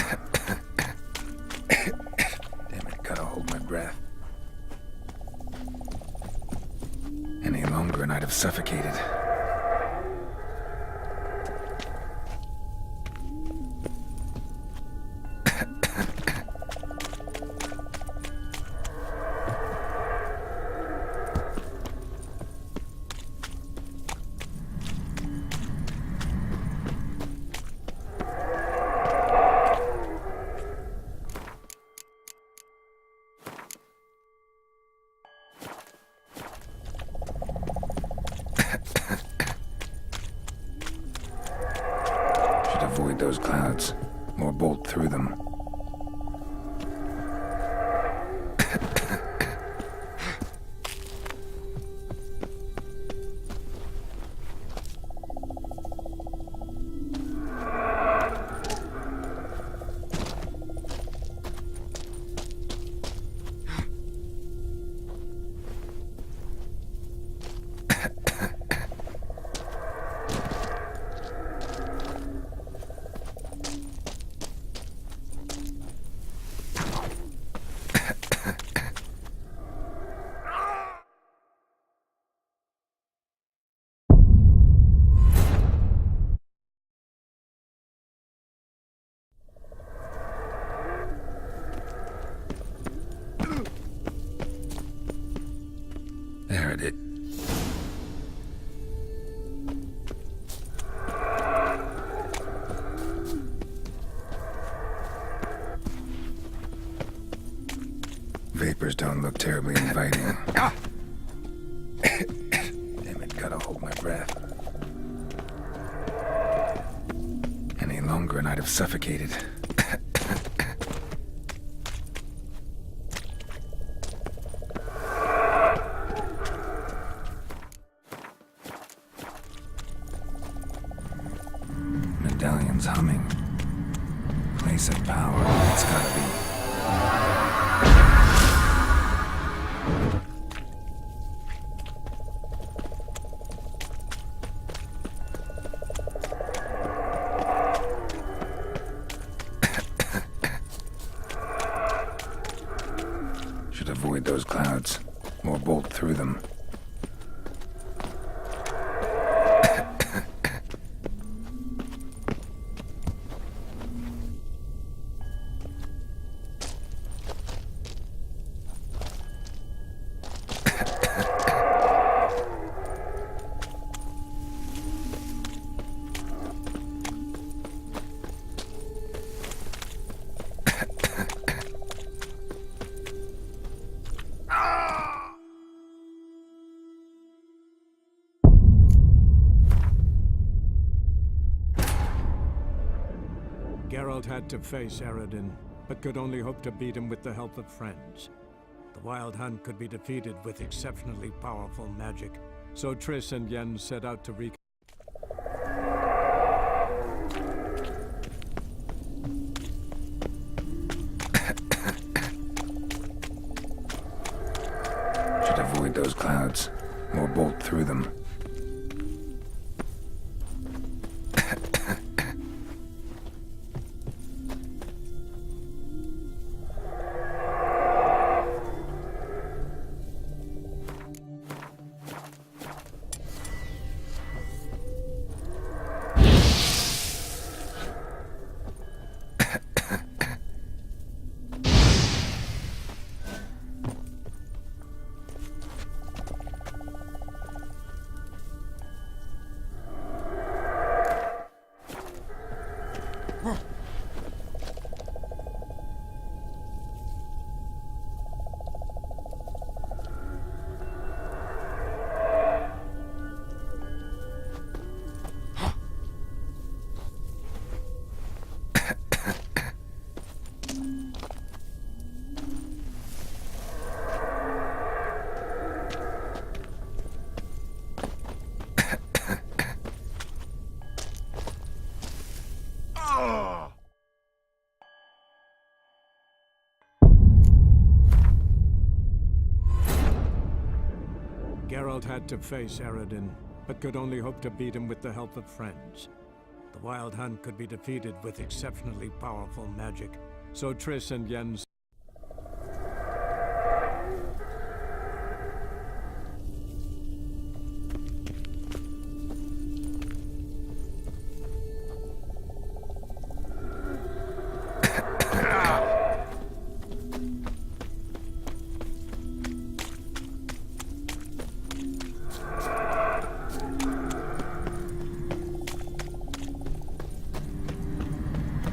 Damn it, gotta hold my breath. Any longer and I'd have suffocated. Avoid those clouds, or bolt through them. Vapors don't look terribly inviting. Damn it, gotta hold my breath. Any longer and I'd have suffocated. Medallion's humming. Place of power, it's gotta be. Should avoid those clouds, or bolt through them. Geralt had to face Eredin, but could only hope to beat him with the help of friends. The Wild Hunt could be defeated with exceptionally powerful magic, so Triss and Yen set out to Should avoid those clouds, or bolt through them. Geralt had to face Eredin, but could only hope to beat him with the help of friends. The Wild Hunt could be defeated with exceptionally powerful magic, so Triss and Yen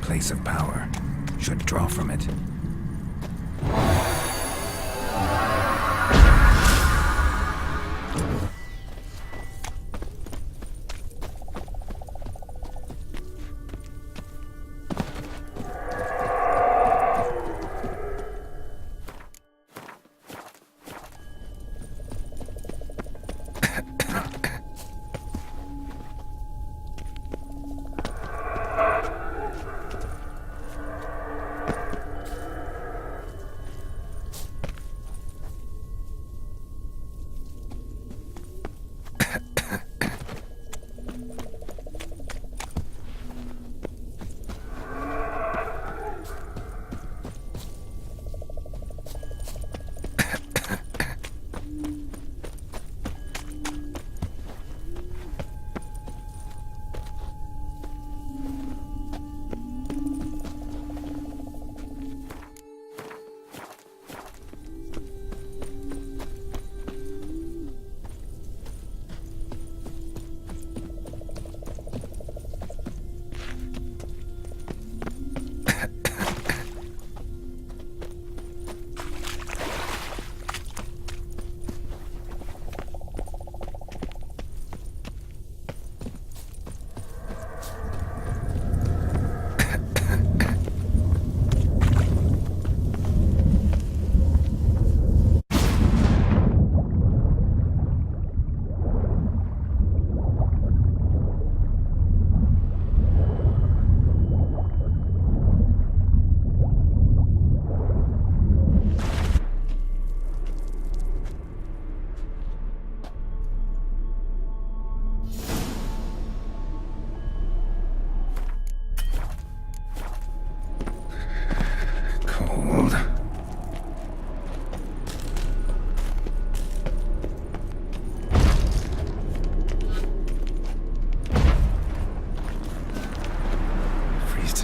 Place of power. Should draw from it.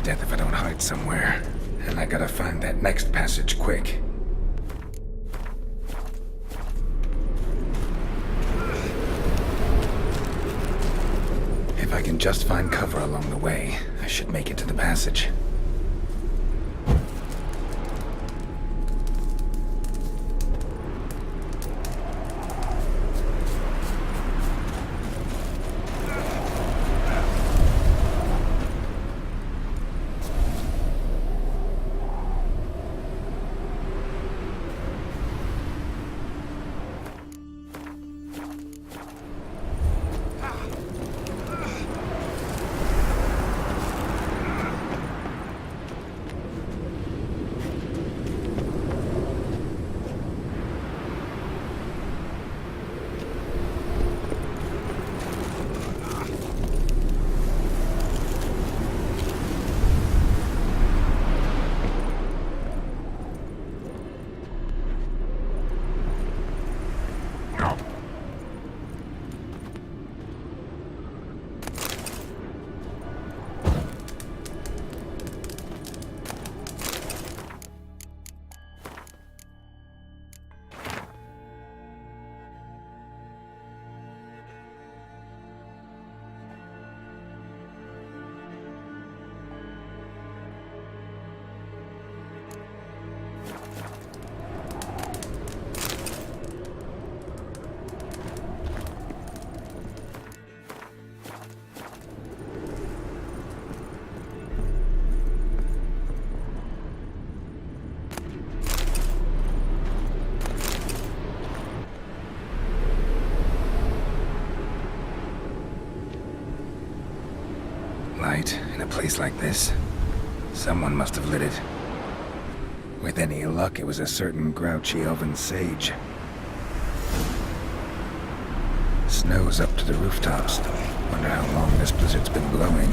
to death if I don't hide somewhere. And I gotta find that next passage quick. If I can just find cover along the way, I should make it to the passage. Light in a place like this? Someone must have lit it. With any luck, it was a certain grouchy elven sage. Snow's up to the rooftops. Wonder how long this blizzard's been blowing.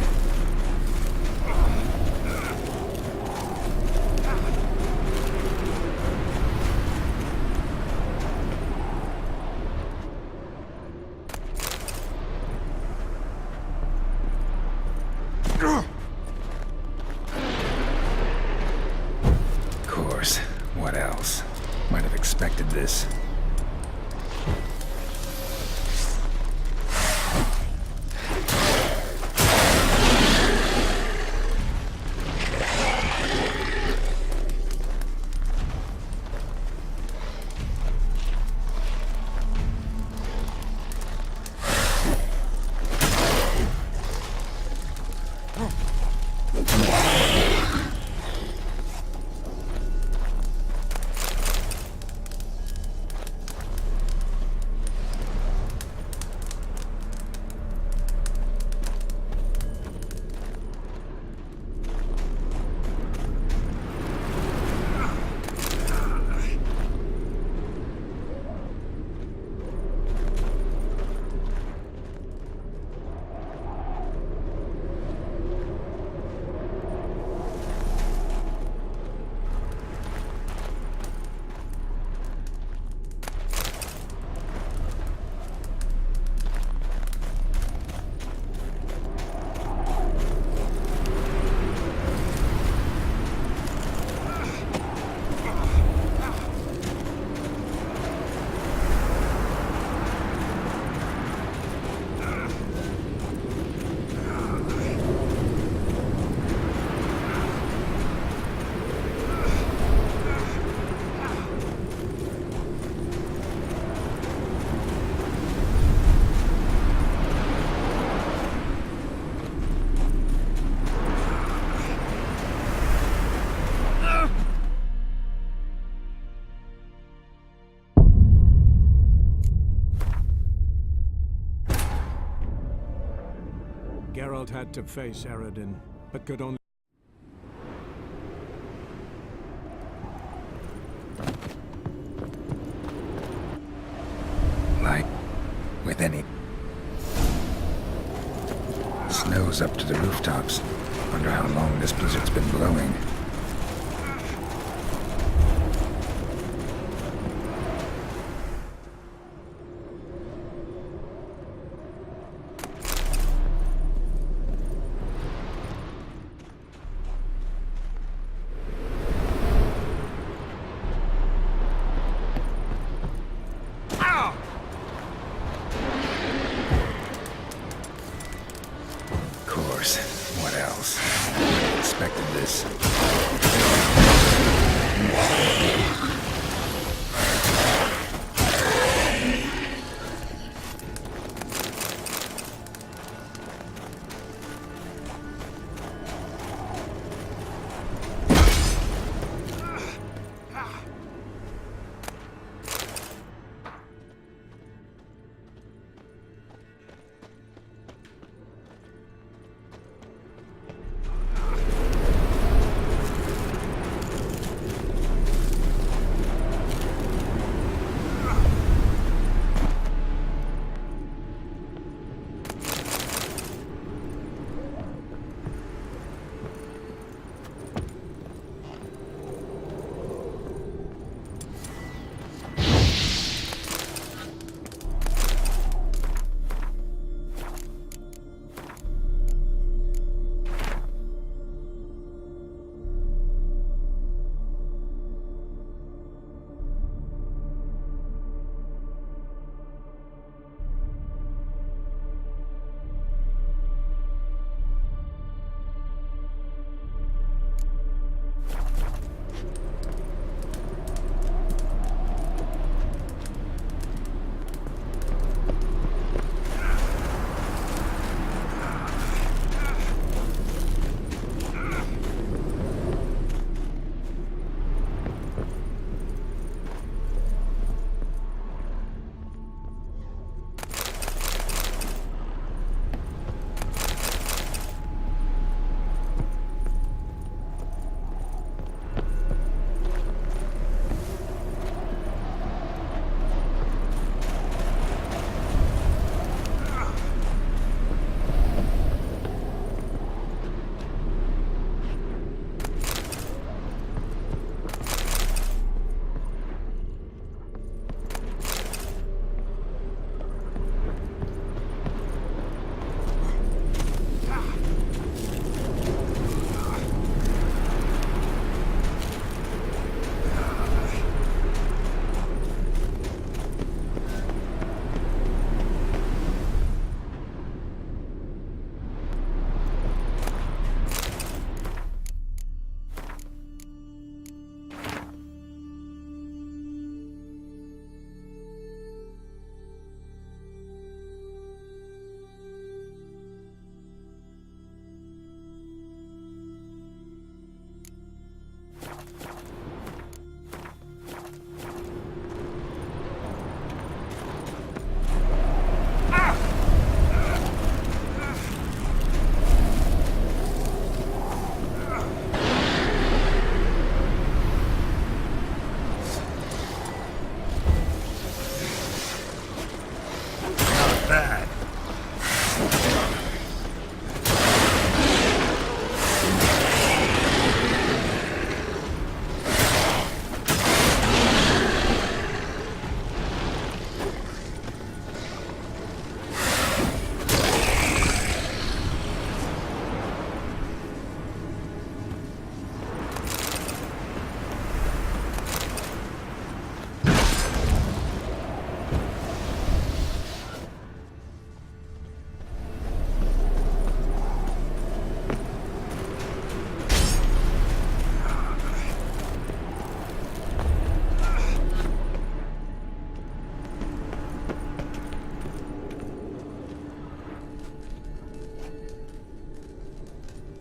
What else? Might have expected this. Geralt had to face Eredin, but could only... Light with any... Snow's up to the rooftops. Wonder how long this blizzard's been blowing. course. What else? I expected this.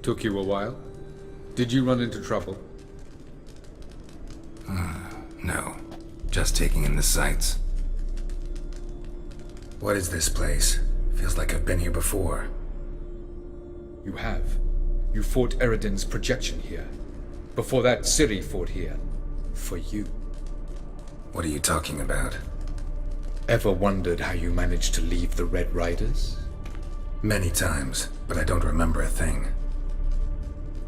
Took you a while? Did you run into trouble? No. Just taking in the sights. What is this place? Feels like I've been here before. You have. You fought Eredin's projection here. Before that, Ciri fought here. For you. What are you talking about? Ever wondered how you managed to leave the Red Riders? Many times, but I don't remember a thing.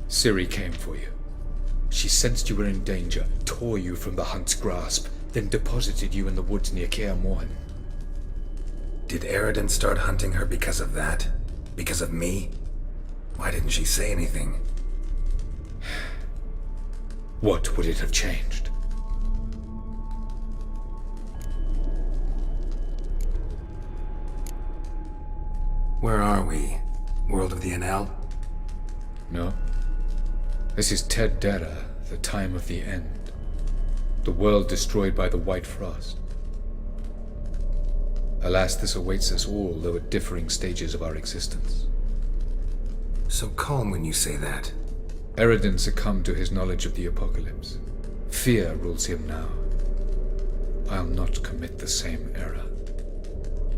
Ciri came for you. She sensed you were in danger, tore you from the Hunt's grasp, then deposited you in the woods near Kaer Morhen. Did Eredin start hunting her because of that? Because of me? Why didn't she say anything? What would it have changed? Where are we? World of the Enel? No. This is Ted Dara, the time of the end. The world destroyed by the White Frost. Alas, this awaits us all, though at differing stages of our existence. So calm when you say that. Eredin succumbed to his knowledge of the apocalypse. Fear rules him now. I'll not commit the same error.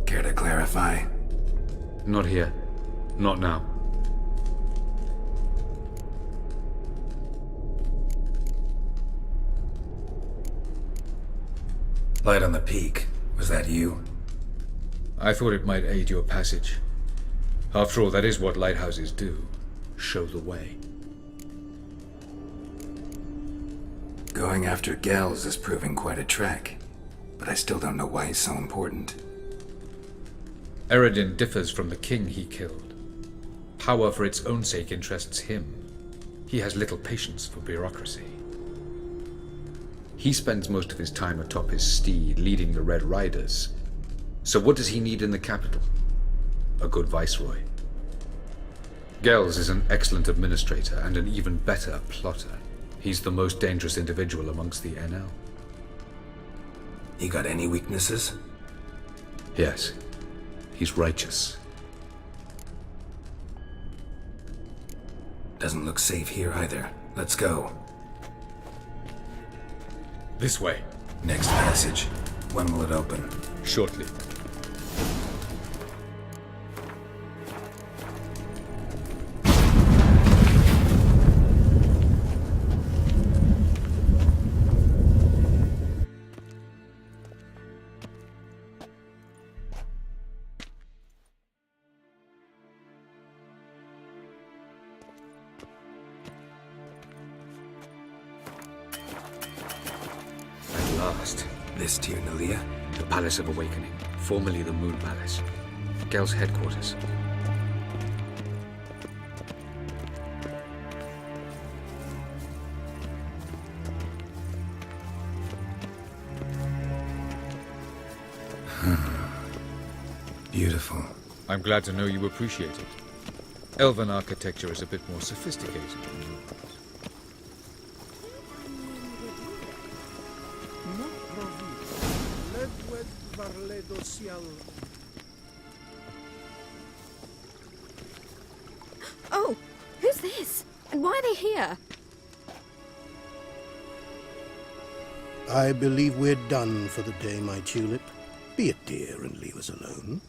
Care to clarify? Not here. Not now. Light on the peak. Was that you? I thought it might aid your passage. After all, that is what lighthouses do. Show the way. Going after Gels is proving quite a trek, but I still don't know why he's so important. Eredin differs from the king he killed. Power for its own sake interests him. He has little patience for bureaucracy. He spends most of his time atop his steed, leading the Red Riders. So what does he need in the capital? A good viceroy. Gels is an excellent administrator and an even better plotter. He's the most dangerous individual amongst the NL. You got any weaknesses? Yes. He's righteous. Doesn't look safe here either. Let's go. This way. Next passage. When will it open? Shortly. This Tyr Nalia? The Palace of Awakening, formerly the Moon Palace. Gel's headquarters. Beautiful. I'm glad to know you appreciate it. Elven architecture is a bit more sophisticated. Oh, who's this? And why are they here? I believe we're done for the day, my tulip. Be a dear and leave us alone.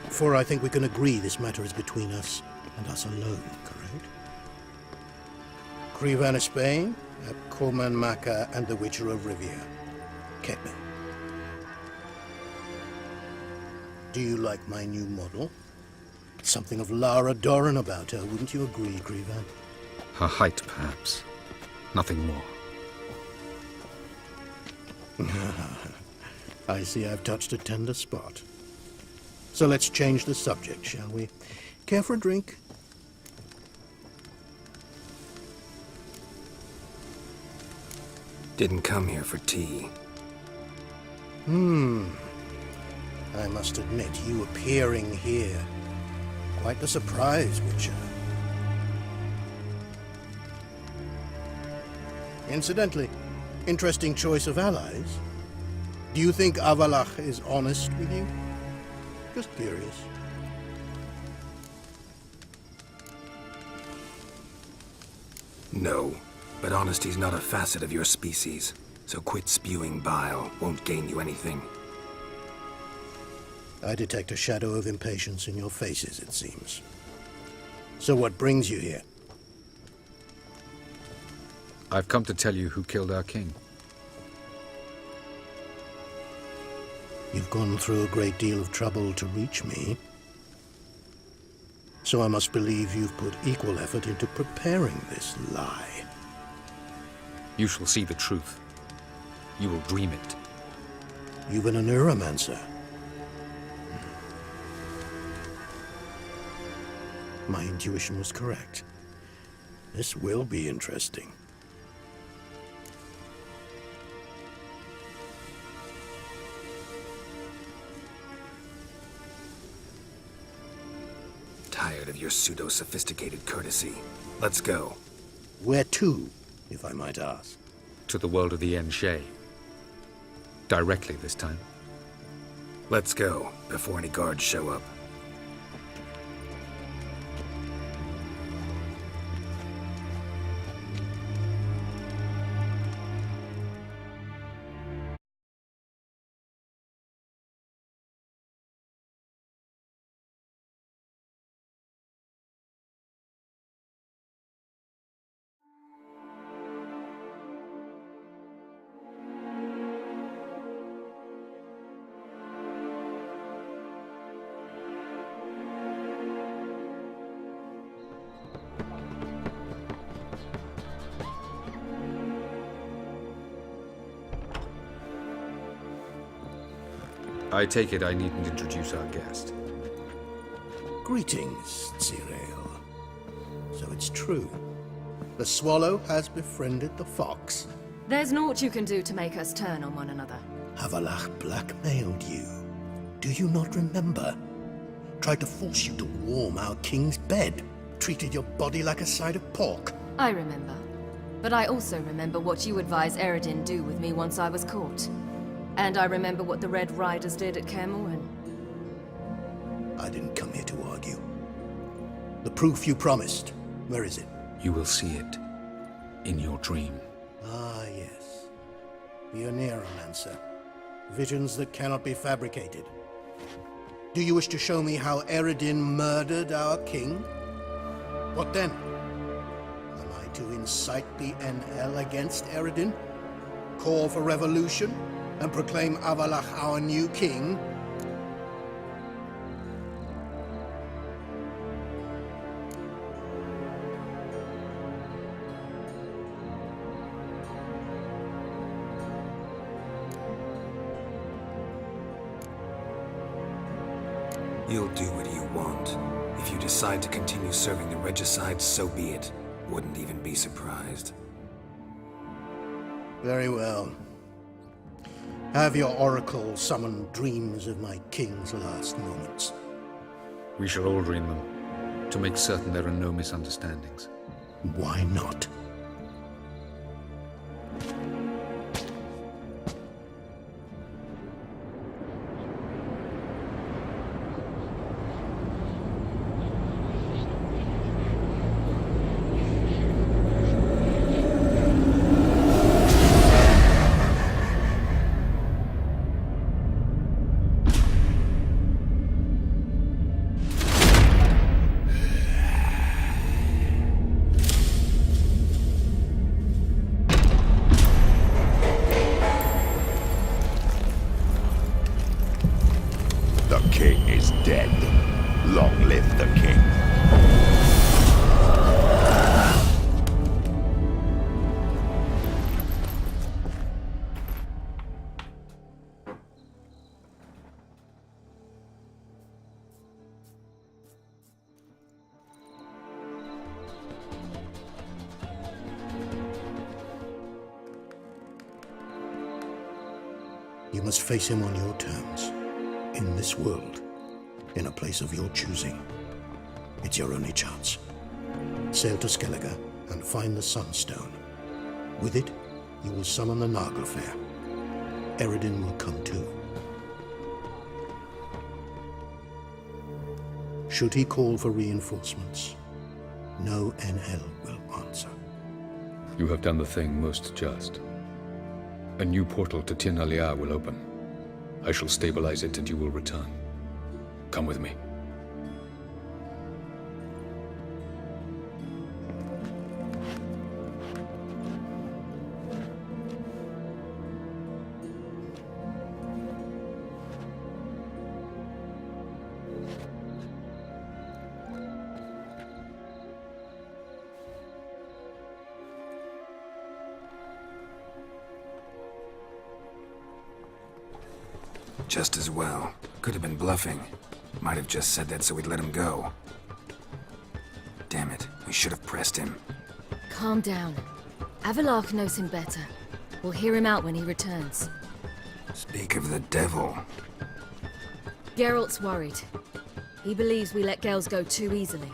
For I think we can agree this matter is between us and us alone, correct? Krivan of Spain, Koman Maka, and the Witcher of Rivia. Ketman. Do you like my new model? Something of Lara Doran about her, wouldn't you agree, Krivan? Her height, perhaps. Nothing more. I see I've touched a tender spot. So let's change the subject, shall we? Care for a drink? Didn't come here for tea. I must admit, you appearing here, quite the surprise, Witcher. Incidentally, interesting choice of allies. Do you think Avalach is honest with you? Just curious. No, but honesty's not a facet of your species. So quit spewing bile. Won't gain you anything. I detect a shadow of impatience in your faces, it seems. So what brings you here? I've come to tell you who killed our king. You've gone through a great deal of trouble to reach me. So I must believe you've put equal effort into preparing this lie. You shall see the truth. You will dream it. You've been a neuromancer. My intuition was correct. This will be interesting. tired of your pseudo-sophisticated courtesy. Let's go. Where to, if I might ask? To the world of the Yen Shay. Directly this time. Let's go, before any guards show up. I take it I needn't introduce our guest. Greetings, Zirael. So it's true. The swallow has befriended the fox. There's naught you can do to make us turn on one another. Havalach blackmailed you. Do you not remember? Tried to force you to warm our king's bed. Treated your body like a side of pork. I remember. But I also remember what you advised Eredin do with me once I was caught. And I remember what the Red Riders did at Kaer Morhen. I didn't come here to argue. The proof you promised, where is it? You will see it in your dream. Ah, yes. The Oneiromancer. Visions that cannot be fabricated. Do you wish to show me how Eredin murdered our king? What then? Am I to incite the NL against Eredin? Call for revolution? And proclaim Havalach our new king? You'll do what you want. If you decide to continue serving the regicide, so be it. Wouldn't even be surprised. Very well. Have your oracle summon dreams of my king's last moments. We shall all dream them, to make certain there are no misunderstandings. Why not? The king is dead. Long live the king. You must face him on your terms. In this world, in a place of your choosing. It's your only chance. Sail to Skellige and find the Sunstone. With it, you will summon the Naglfar. Eredin will come too. Should he call for reinforcements, no NL will answer. You have done the thing most just. A new portal to Tir na Liar will open. I shall stabilize it and you will return. Come with me. Just as well. Could have been bluffing. Might have just said that so we'd let him go. Damn it, we should have pressed him. Calm down. Havalach knows him better. We'll hear him out when he returns. Speak of the devil. Geralt's worried. He believes we let girls go too easily.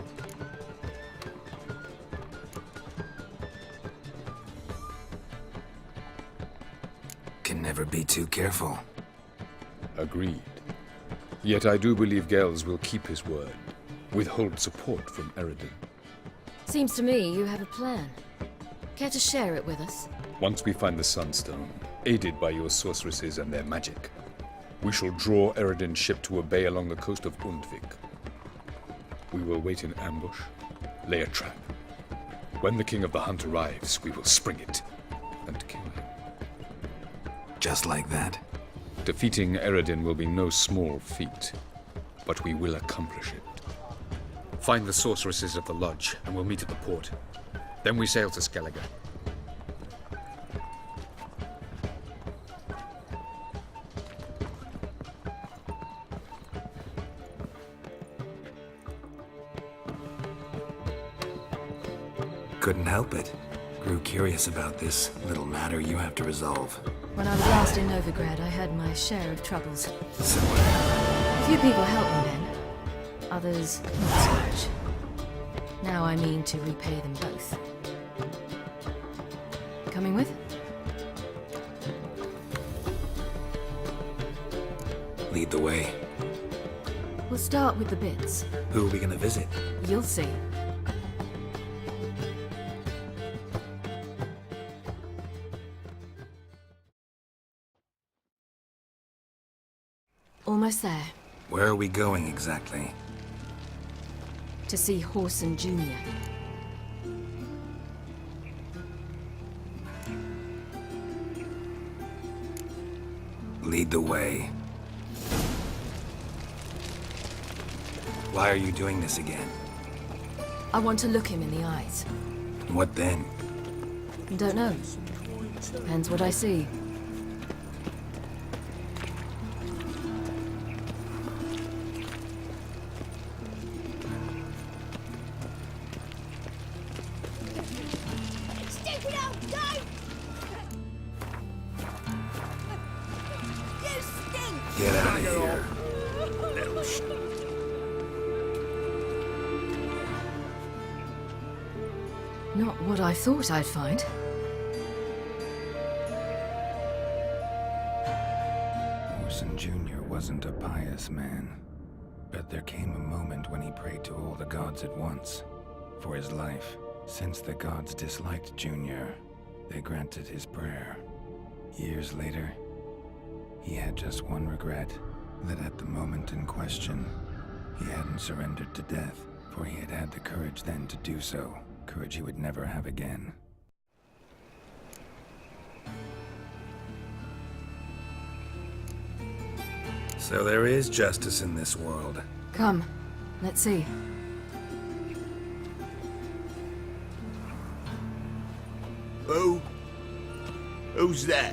Can never be too careful. Agreed. Yet I do believe Gels will keep his word, withhold support from Eredin. Seems to me you have a plan. Care to share it with us? Once we find the Sunstone, aided by your sorceresses and their magic, we shall draw Eredin's ship to a bay along the coast of Undvik. We will wait in ambush, lay a trap. When the King of the Hunt arrives, we will spring it and kill him. Just like that? Defeating Eredin will be no small feat, but we will accomplish it. Find the sorceresses of the lodge, and we'll meet at the port. Then we sail to Skellige. Couldn't help it. Grew curious about this little matter you have to resolve. When I was last in Novigrad, I had my share of troubles. So A few people helped me then. Others, not so much. Now I mean to repay them both. Coming with? lead the way. We'll start with the bits. Who are we gonna visit? You'll see. Almost there. Where are we going exactly? To see Horson Jr. Lead the way. Why are you doing this again? I want to look him in the eyes. What then? Don't know. Depends what I see. Get out of here. Not what I thought I'd find. Horson Jr. wasn't a pious man, but there came a moment when he prayed to all the gods at once for his life. Since the gods disliked Jr., they granted his prayer. Years later, he had just one regret, that at the moment in question, he hadn't surrendered to death, for he had had the courage then to do so, courage he would never have again. So there is justice in this world. Come, let's see. Who's there?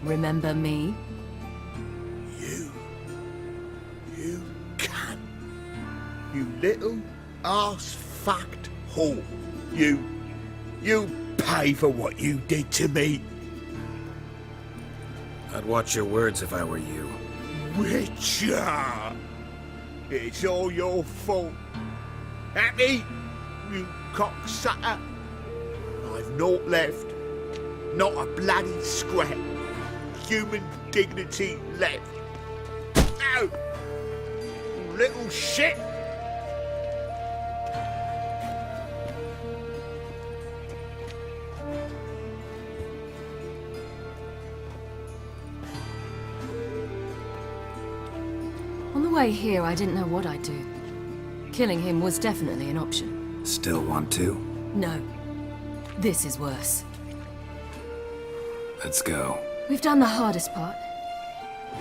Remember me? You can. You little arse-fucked whore. You pay for what you did to me. I'd watch your words if I were you. Witcher! It's all your fault. Happy? You cocksucker. I've naught left. Not a bloody scrap. Human dignity left. No! You little shit! On the way here, I didn't know what I'd do. Killing him was definitely an option. Still want to? No. This is worse. Let's go. We've done the hardest part.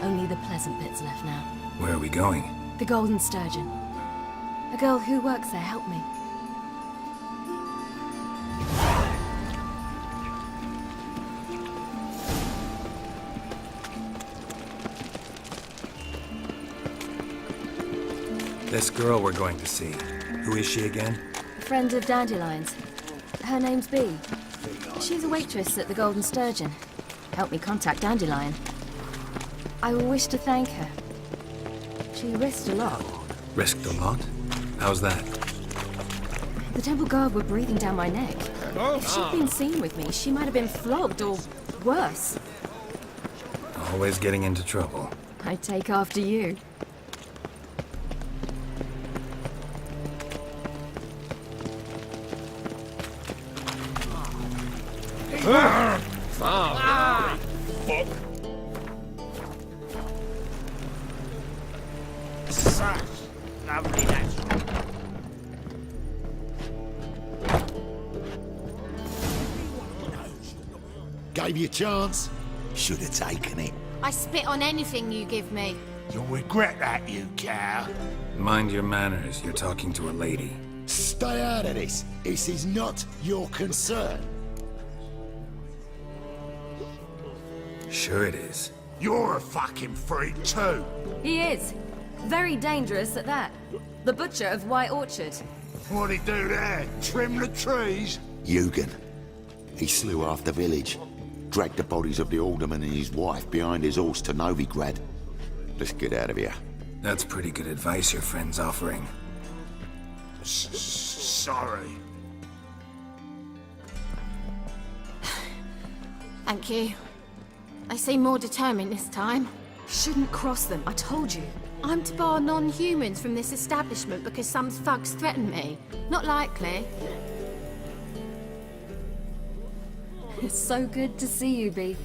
Only the pleasant bits left now. Where are we going? The Golden Sturgeon. A girl who works there helped me. This girl we're going to see. Who is she again? A friend of Dandelion's. Her name's Bee. She's a waitress at the Golden Sturgeon. Helped me contact Dandelion. I wish to thank her. She risked a lot. Risked a lot? How's that? The Temple Guard were breathing down my neck. If she'd been seen with me, she might have been flogged or worse. Always getting into trouble. I'd take after you. Fuck. Such lovely natural. Gave you a chance. Should have taken it. I spit on anything you give me. You'll regret that, you cow. Mind your manners, you're talking to a lady. Stay out of this. This is not your concern. Sure it is. You're a fucking freak too. He is. Very dangerous at that. The butcher of White Orchard. What'd he do there? Trim the trees? Eugen. He slew half the village. Dragged the bodies of the alderman and his wife behind his horse to Novigrad. Let's get out of here. That's pretty good advice your friend's offering. Sorry. Thank you. They seem more determined this time. Shouldn't cross them, I told you. I'm to bar non-humans from this establishment because some thugs threaten me. Not likely. It's so good to see you, Bee.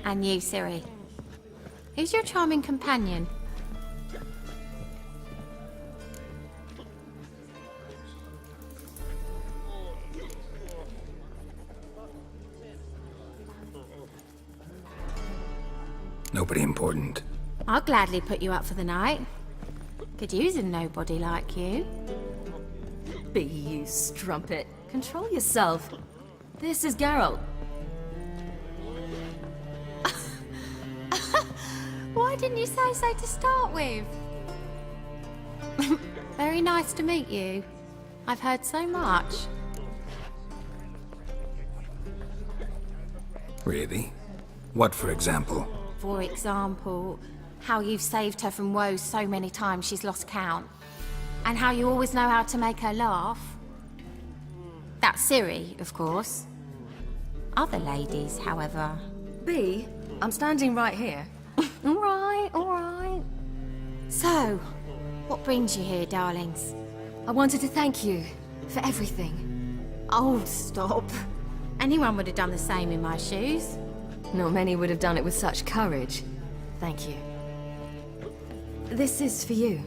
And you, Ciri. Who's your charming companion? Nobody important. I'll gladly put you up for the night. Could use a nobody like you. Bee, you strumpet. Control yourself. This is Geralt. Why didn't you say so to start with? Very nice to meet you. I've heard so much. Really? What, for example? For example, how you've saved her from woes so many times she's lost count. And how you always know how to make her laugh. That's Ciri, of course. Other ladies, however... Bee, I'm standing right here. all right. So, what brings you here, darlings? I wanted to thank you for everything. Oh, stop. Anyone would have done the same in my shoes. Not many would have done it with such courage. Thank you. This is for you.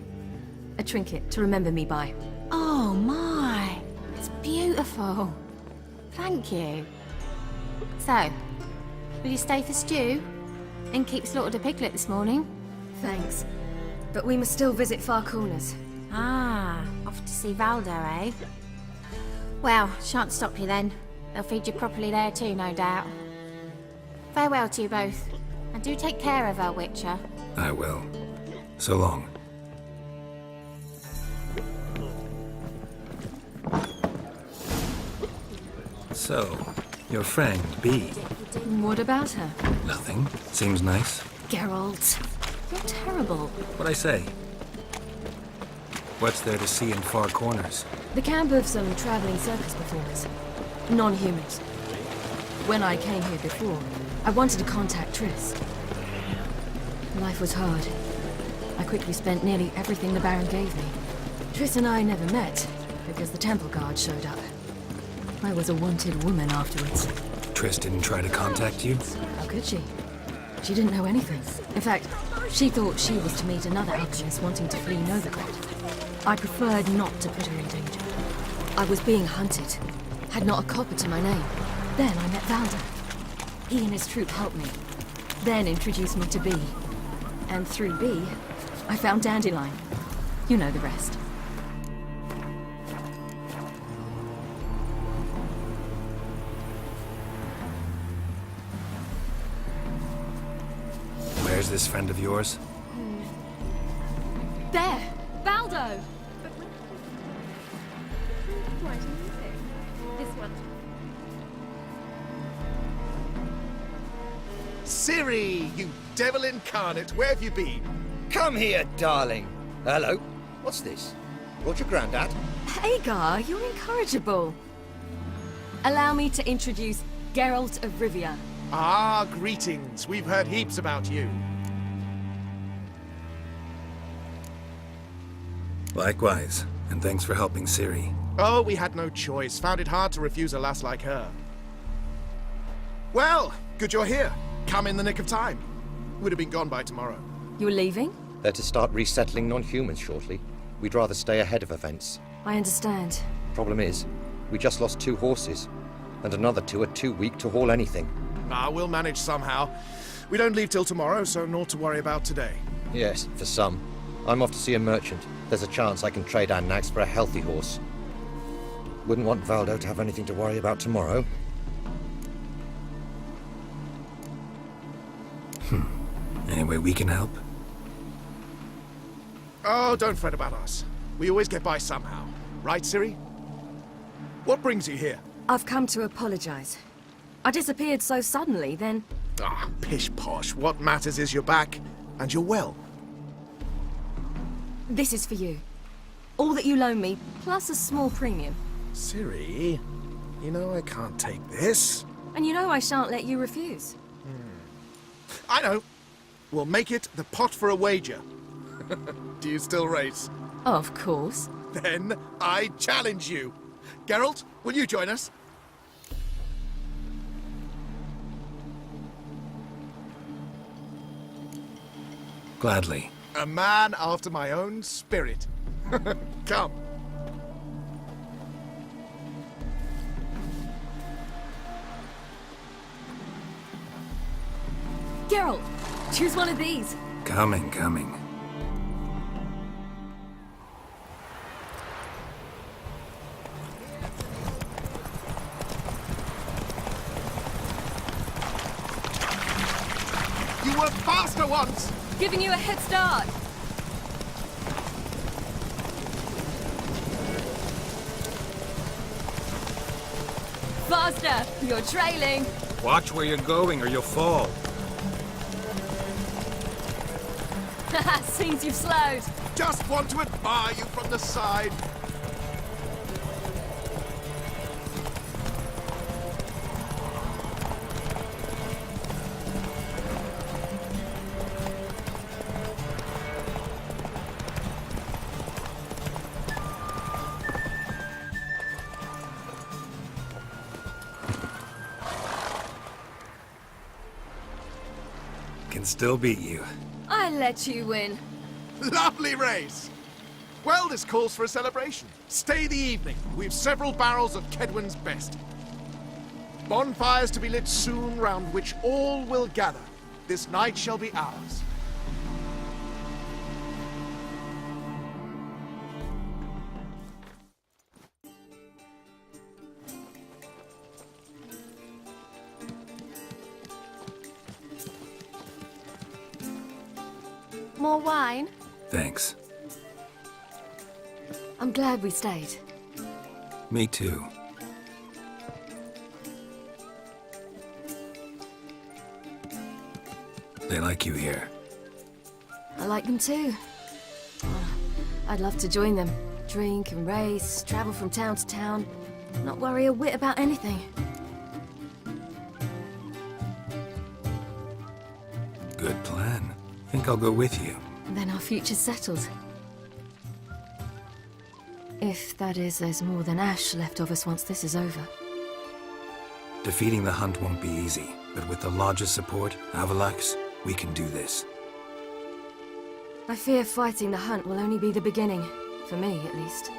A trinket to remember me by. Oh, my. It's beautiful. Thank you. So, will you stay for stew? And keep slaughtered a piglet this morning? Thanks. But we must still visit Far Corners. Ah, off to see Valdo, eh? Well, shan't stop you then. They'll feed you properly there too, no doubt. Farewell to you both. And do take care of her, Witcher. I will. So long. So, your friend, Bee. What about her? Nothing. Seems nice. Geralt, you're terrible. What'd I say? What's there to see in Far Corners? The camp of some traveling circus performers. Non-humans. When I came here before, I wanted to contact Triss. Life was hard. I quickly spent nearly everything the Baron gave me. Triss and I never met, because the Temple Guard showed up. I was a wanted woman afterwards. Triss didn't try to contact you? How could she? She didn't know anything. In fact, she thought she was to meet another alchemist wanting to flee Novigrad. I preferred not to put her in danger. I was being hunted. Had not a copper to my name. Then I met Valdo. He and his troop helped me. Then introduced me to Bee. And through Bee, I found Dandelion. You know the rest. Where's this friend of yours? There! Valdo! This one. Ciri, you devil incarnate, where have you been? Come here, darling. Hello. What's this? Brought your granddad? Hagar, you're incorrigible. Allow me to introduce Geralt of Rivia. Ah, greetings. We've heard heaps about you. Likewise, and thanks for helping Ciri. Oh, we had no choice. Found it hard to refuse a lass like her. Well, good you're here. Come in the nick of time. Would have been gone by tomorrow. You're leaving? They're to start resettling non-humans shortly. We'd rather stay ahead of events. I understand. Problem is, we just lost 2 horses, and another 2 are too weak to haul anything. Ah, we'll manage somehow. We don't leave till tomorrow, so naught to worry about today. Yes, for some. I'm off to see a merchant. There's a chance I can trade our nags for a healthy horse. Wouldn't want Valdo to have anything to worry about tomorrow. Any way we can help? Oh, don't fret about us. We always get by somehow. Right, Ciri? What brings you here? I've come to apologize. I disappeared so suddenly, then... Ah, pish-posh. What matters is you're back, and you're well. This is for you. All that you loan me, plus a small premium. Ciri, you know I can't take this. And you know I shan't let you refuse. I know. We'll make it the pot for a wager. Do you still race? Of course. Then I challenge you. Geralt, will you join us? Gladly. A man after my own spirit. Come. Geralt, choose one of these. Coming. You were faster once! Giving you a head start. Faster! You're trailing. Watch where you're going or you'll fall. Seems you've slowed. Just want to admire you from the side. Can still beat you. I let you win. Lovely race! Well, this calls for a celebration. Stay the evening. We've several barrels of Kedwen's best. Bonfires to be lit soon, round which all will gather. This night shall be ours. More wine? Thanks. I'm glad we stayed. Me too. They like you here. I like them too. I'd love to join them. Drink and race, travel from town to town. Not worry a whit about anything. Good plan. Think I'll go with you. And then our future's settled. If, that is, there's more than ash left of us once this is over. Defeating the Hunt won't be easy, but with the Lodge's support, Avalax, we can do this. I fear fighting the Hunt will only be the beginning. For me, at least.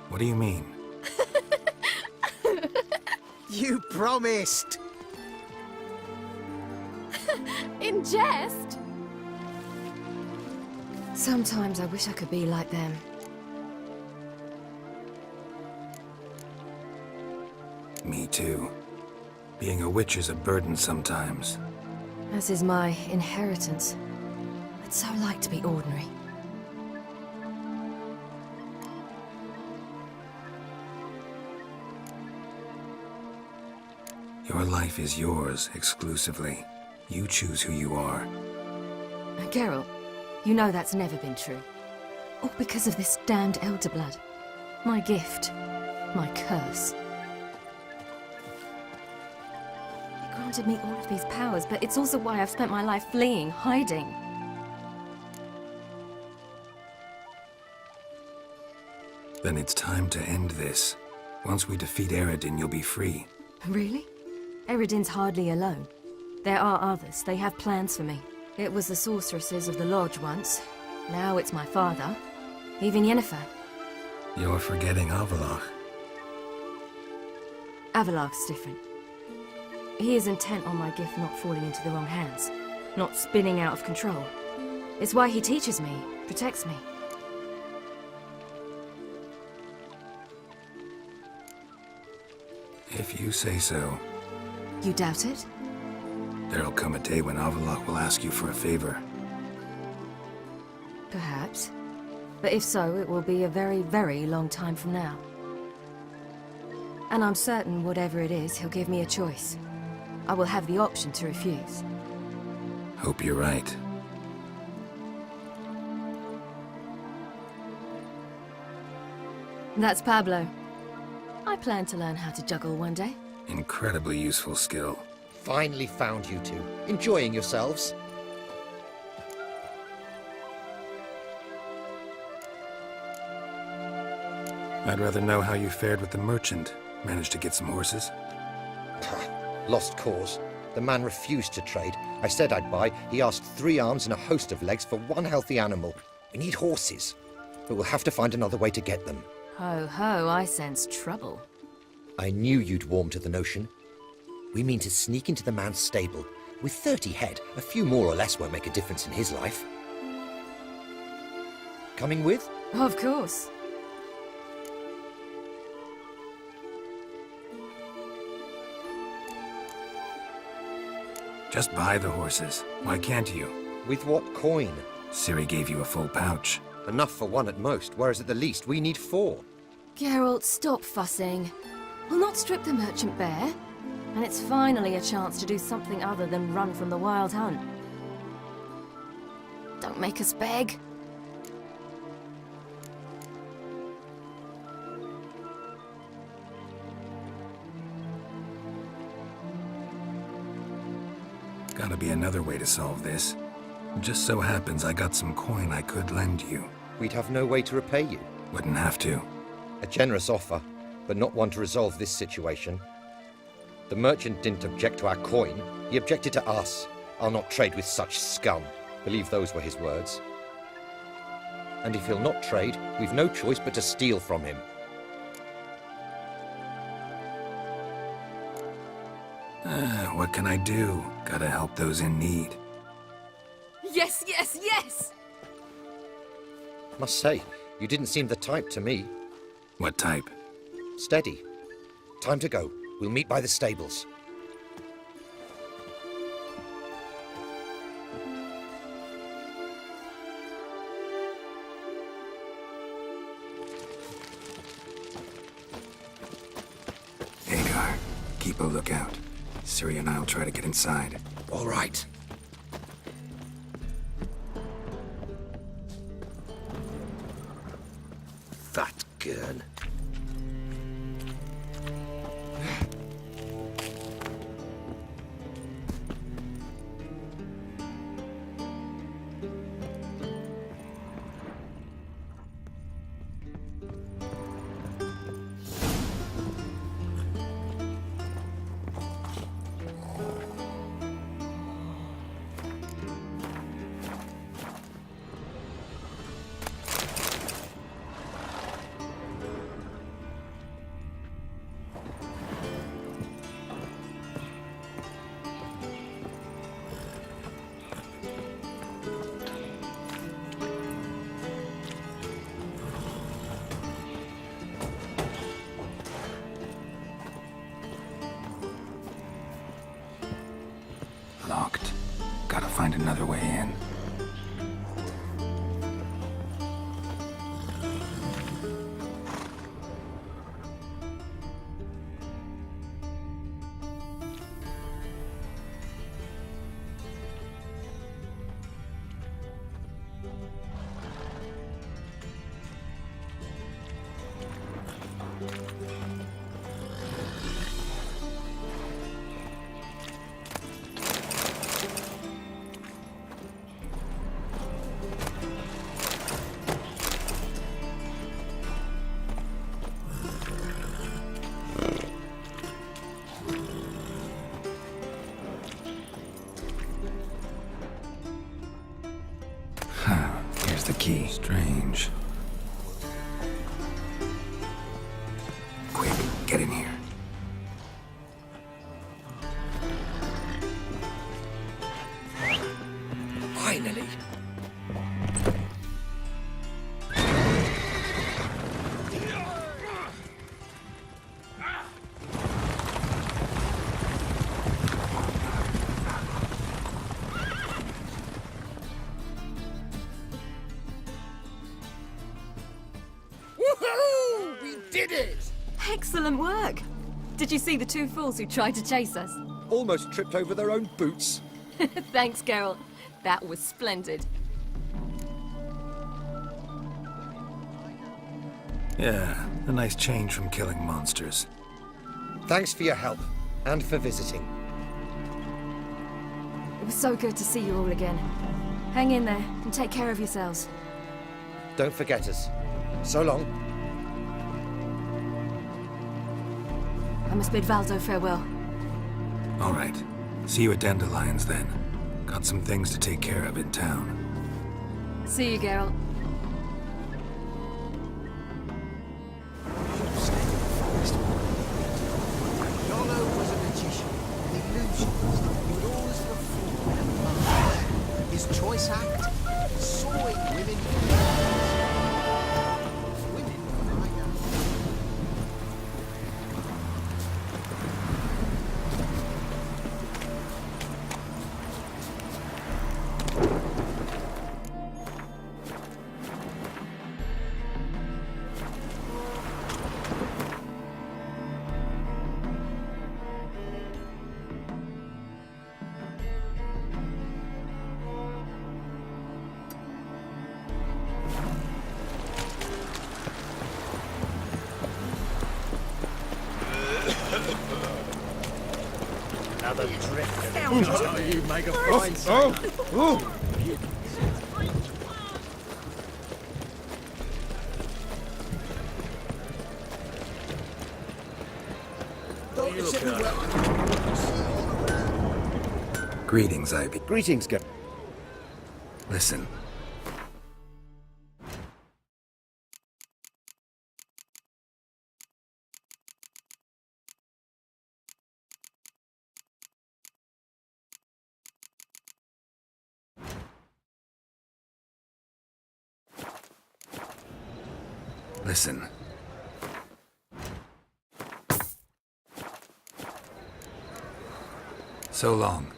What do you mean? You promised! In jest? Sometimes I wish I could be like them. Me too. Being a witch is a burden sometimes. As is my inheritance. I'd so like to be ordinary. Your life is yours exclusively. You choose who you are. Geralt, you know that's never been true. All because of this damned Elder Blood. My gift. My curse. It granted me all of these powers, but it's also why I've spent my life fleeing, hiding. Then it's time to end this. Once we defeat Eredin, you'll be free. Really? Eredin's hardly alone. There are others. They have plans for me. It was the sorceresses of the Lodge once. Now it's my father. Even Yennefer. You're forgetting Avallac'h. Avallac'h's different. He is intent on my gift not falling into the wrong hands. Not spinning out of control. It's why he teaches me, protects me. If you say so. You doubt it? There'll come a day when Avallac'h will ask you for a favor. Perhaps. But if so, it will be a very, very long time from now. And I'm certain whatever it is, he'll give me a choice. I will have the option to refuse. Hope you're right. That's Pablo. I plan to learn how to juggle one day. Incredibly useful skill. Finally found you two. Enjoying yourselves? I'd rather know how you fared with the merchant. Managed to get some horses? Lost cause. The man refused to trade. I said I'd buy. He asked 3 arms and a host of legs for 1 healthy animal. We need horses. But we'll have to find another way to get them. Ho ho, I sense trouble. I knew you'd warm to the notion. We mean to sneak into the man's stable. With 30 head, a few more or less won't make a difference in his life. Coming with? Of course. Just buy the horses. Why can't you? With what coin? Ciri gave you a full pouch. Enough for 1 at most, whereas at the least we need 4. Geralt, stop fussing. We'll not strip the merchant bare. And it's finally a chance to do something other than run from the Wild Hunt. Don't make us beg. Gotta be another way to solve this. Just so happens I got some coin I could lend you. We'd have no way to repay you. Wouldn't have to. A generous offer, but not one to resolve this situation. The merchant didn't object to our coin. He objected to us. I'll not trade with such scum. Believe those were his words. And if he'll not trade, we've no choice but to steal from him. What can I do? Gotta help those in need. Yes, yes, yes! Must say, you didn't seem the type to me. What type? Steady. Time to go. We'll meet by the stables. Hagar, keep a lookout. Ciri and I'll try to get inside. All right. Fat gurn. Locked. Gotta find another way in. the key. Strange. Quick, get in here. Finally! Woohoo! We did it! Excellent work! Did you see the two fools who tried to chase us? Almost tripped over their own boots. Thanks, Geralt. That was splendid. Yeah, a nice change from killing monsters. Thanks for your help, and for visiting. It was so good to see you all again. Hang in there, and take care of yourselves. Don't forget us. So long. I must bid Valdo farewell. All right. See you at Dandelions, then. Got some things to take care of in town. See you, Geralt. Yolo was a magician, an illusionist. He would always perform and mask. His choice act, sawing women. Another drift. You make a fine sailor. Greetings, Ivy. Greetings, Geralt. Listen. Listen. So long.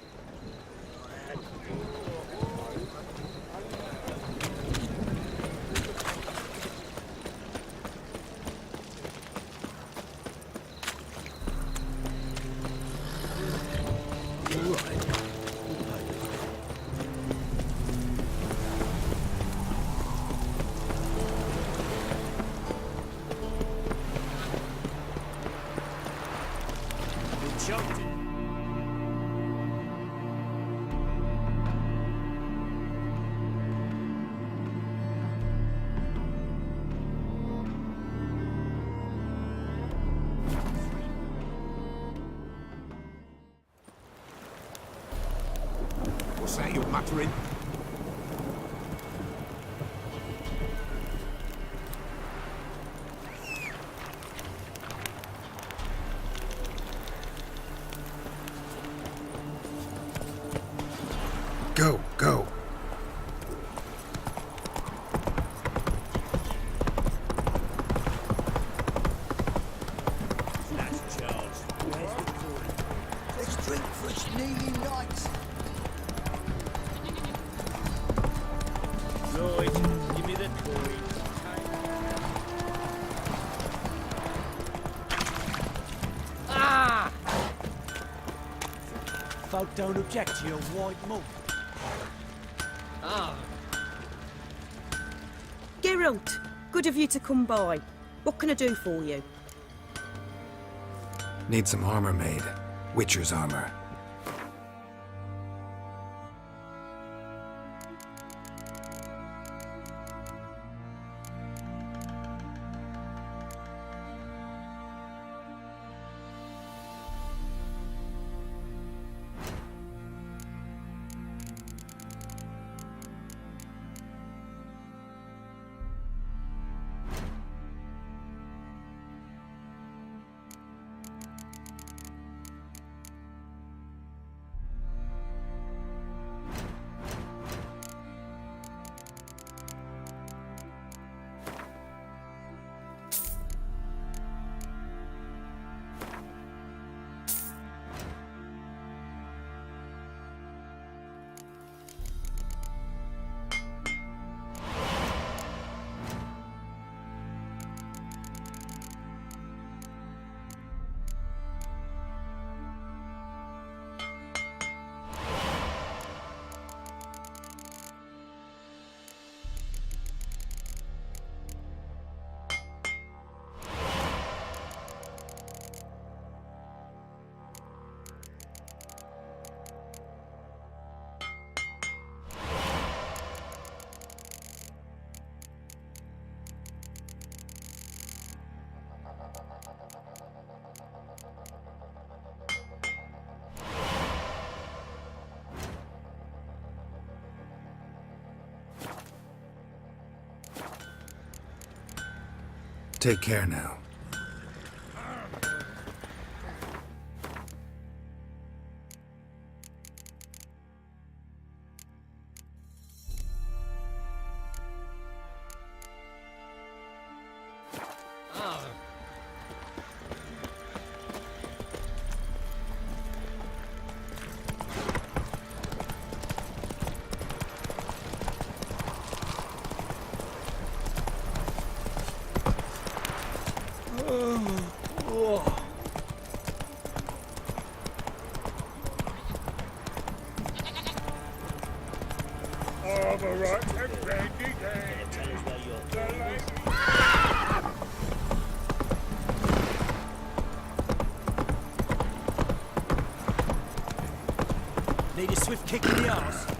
What's that you're muttering? Go, go. That's Charles. Where's the coin? Let's drink for its nearly night. Lloyd, give me the coin. Ah! Folk don't object to your white mug. Ah. Geralt, good of you to come by. What can I do for you? Need some armor made. Witcher's armor. take care now. Need a swift kick in the arse.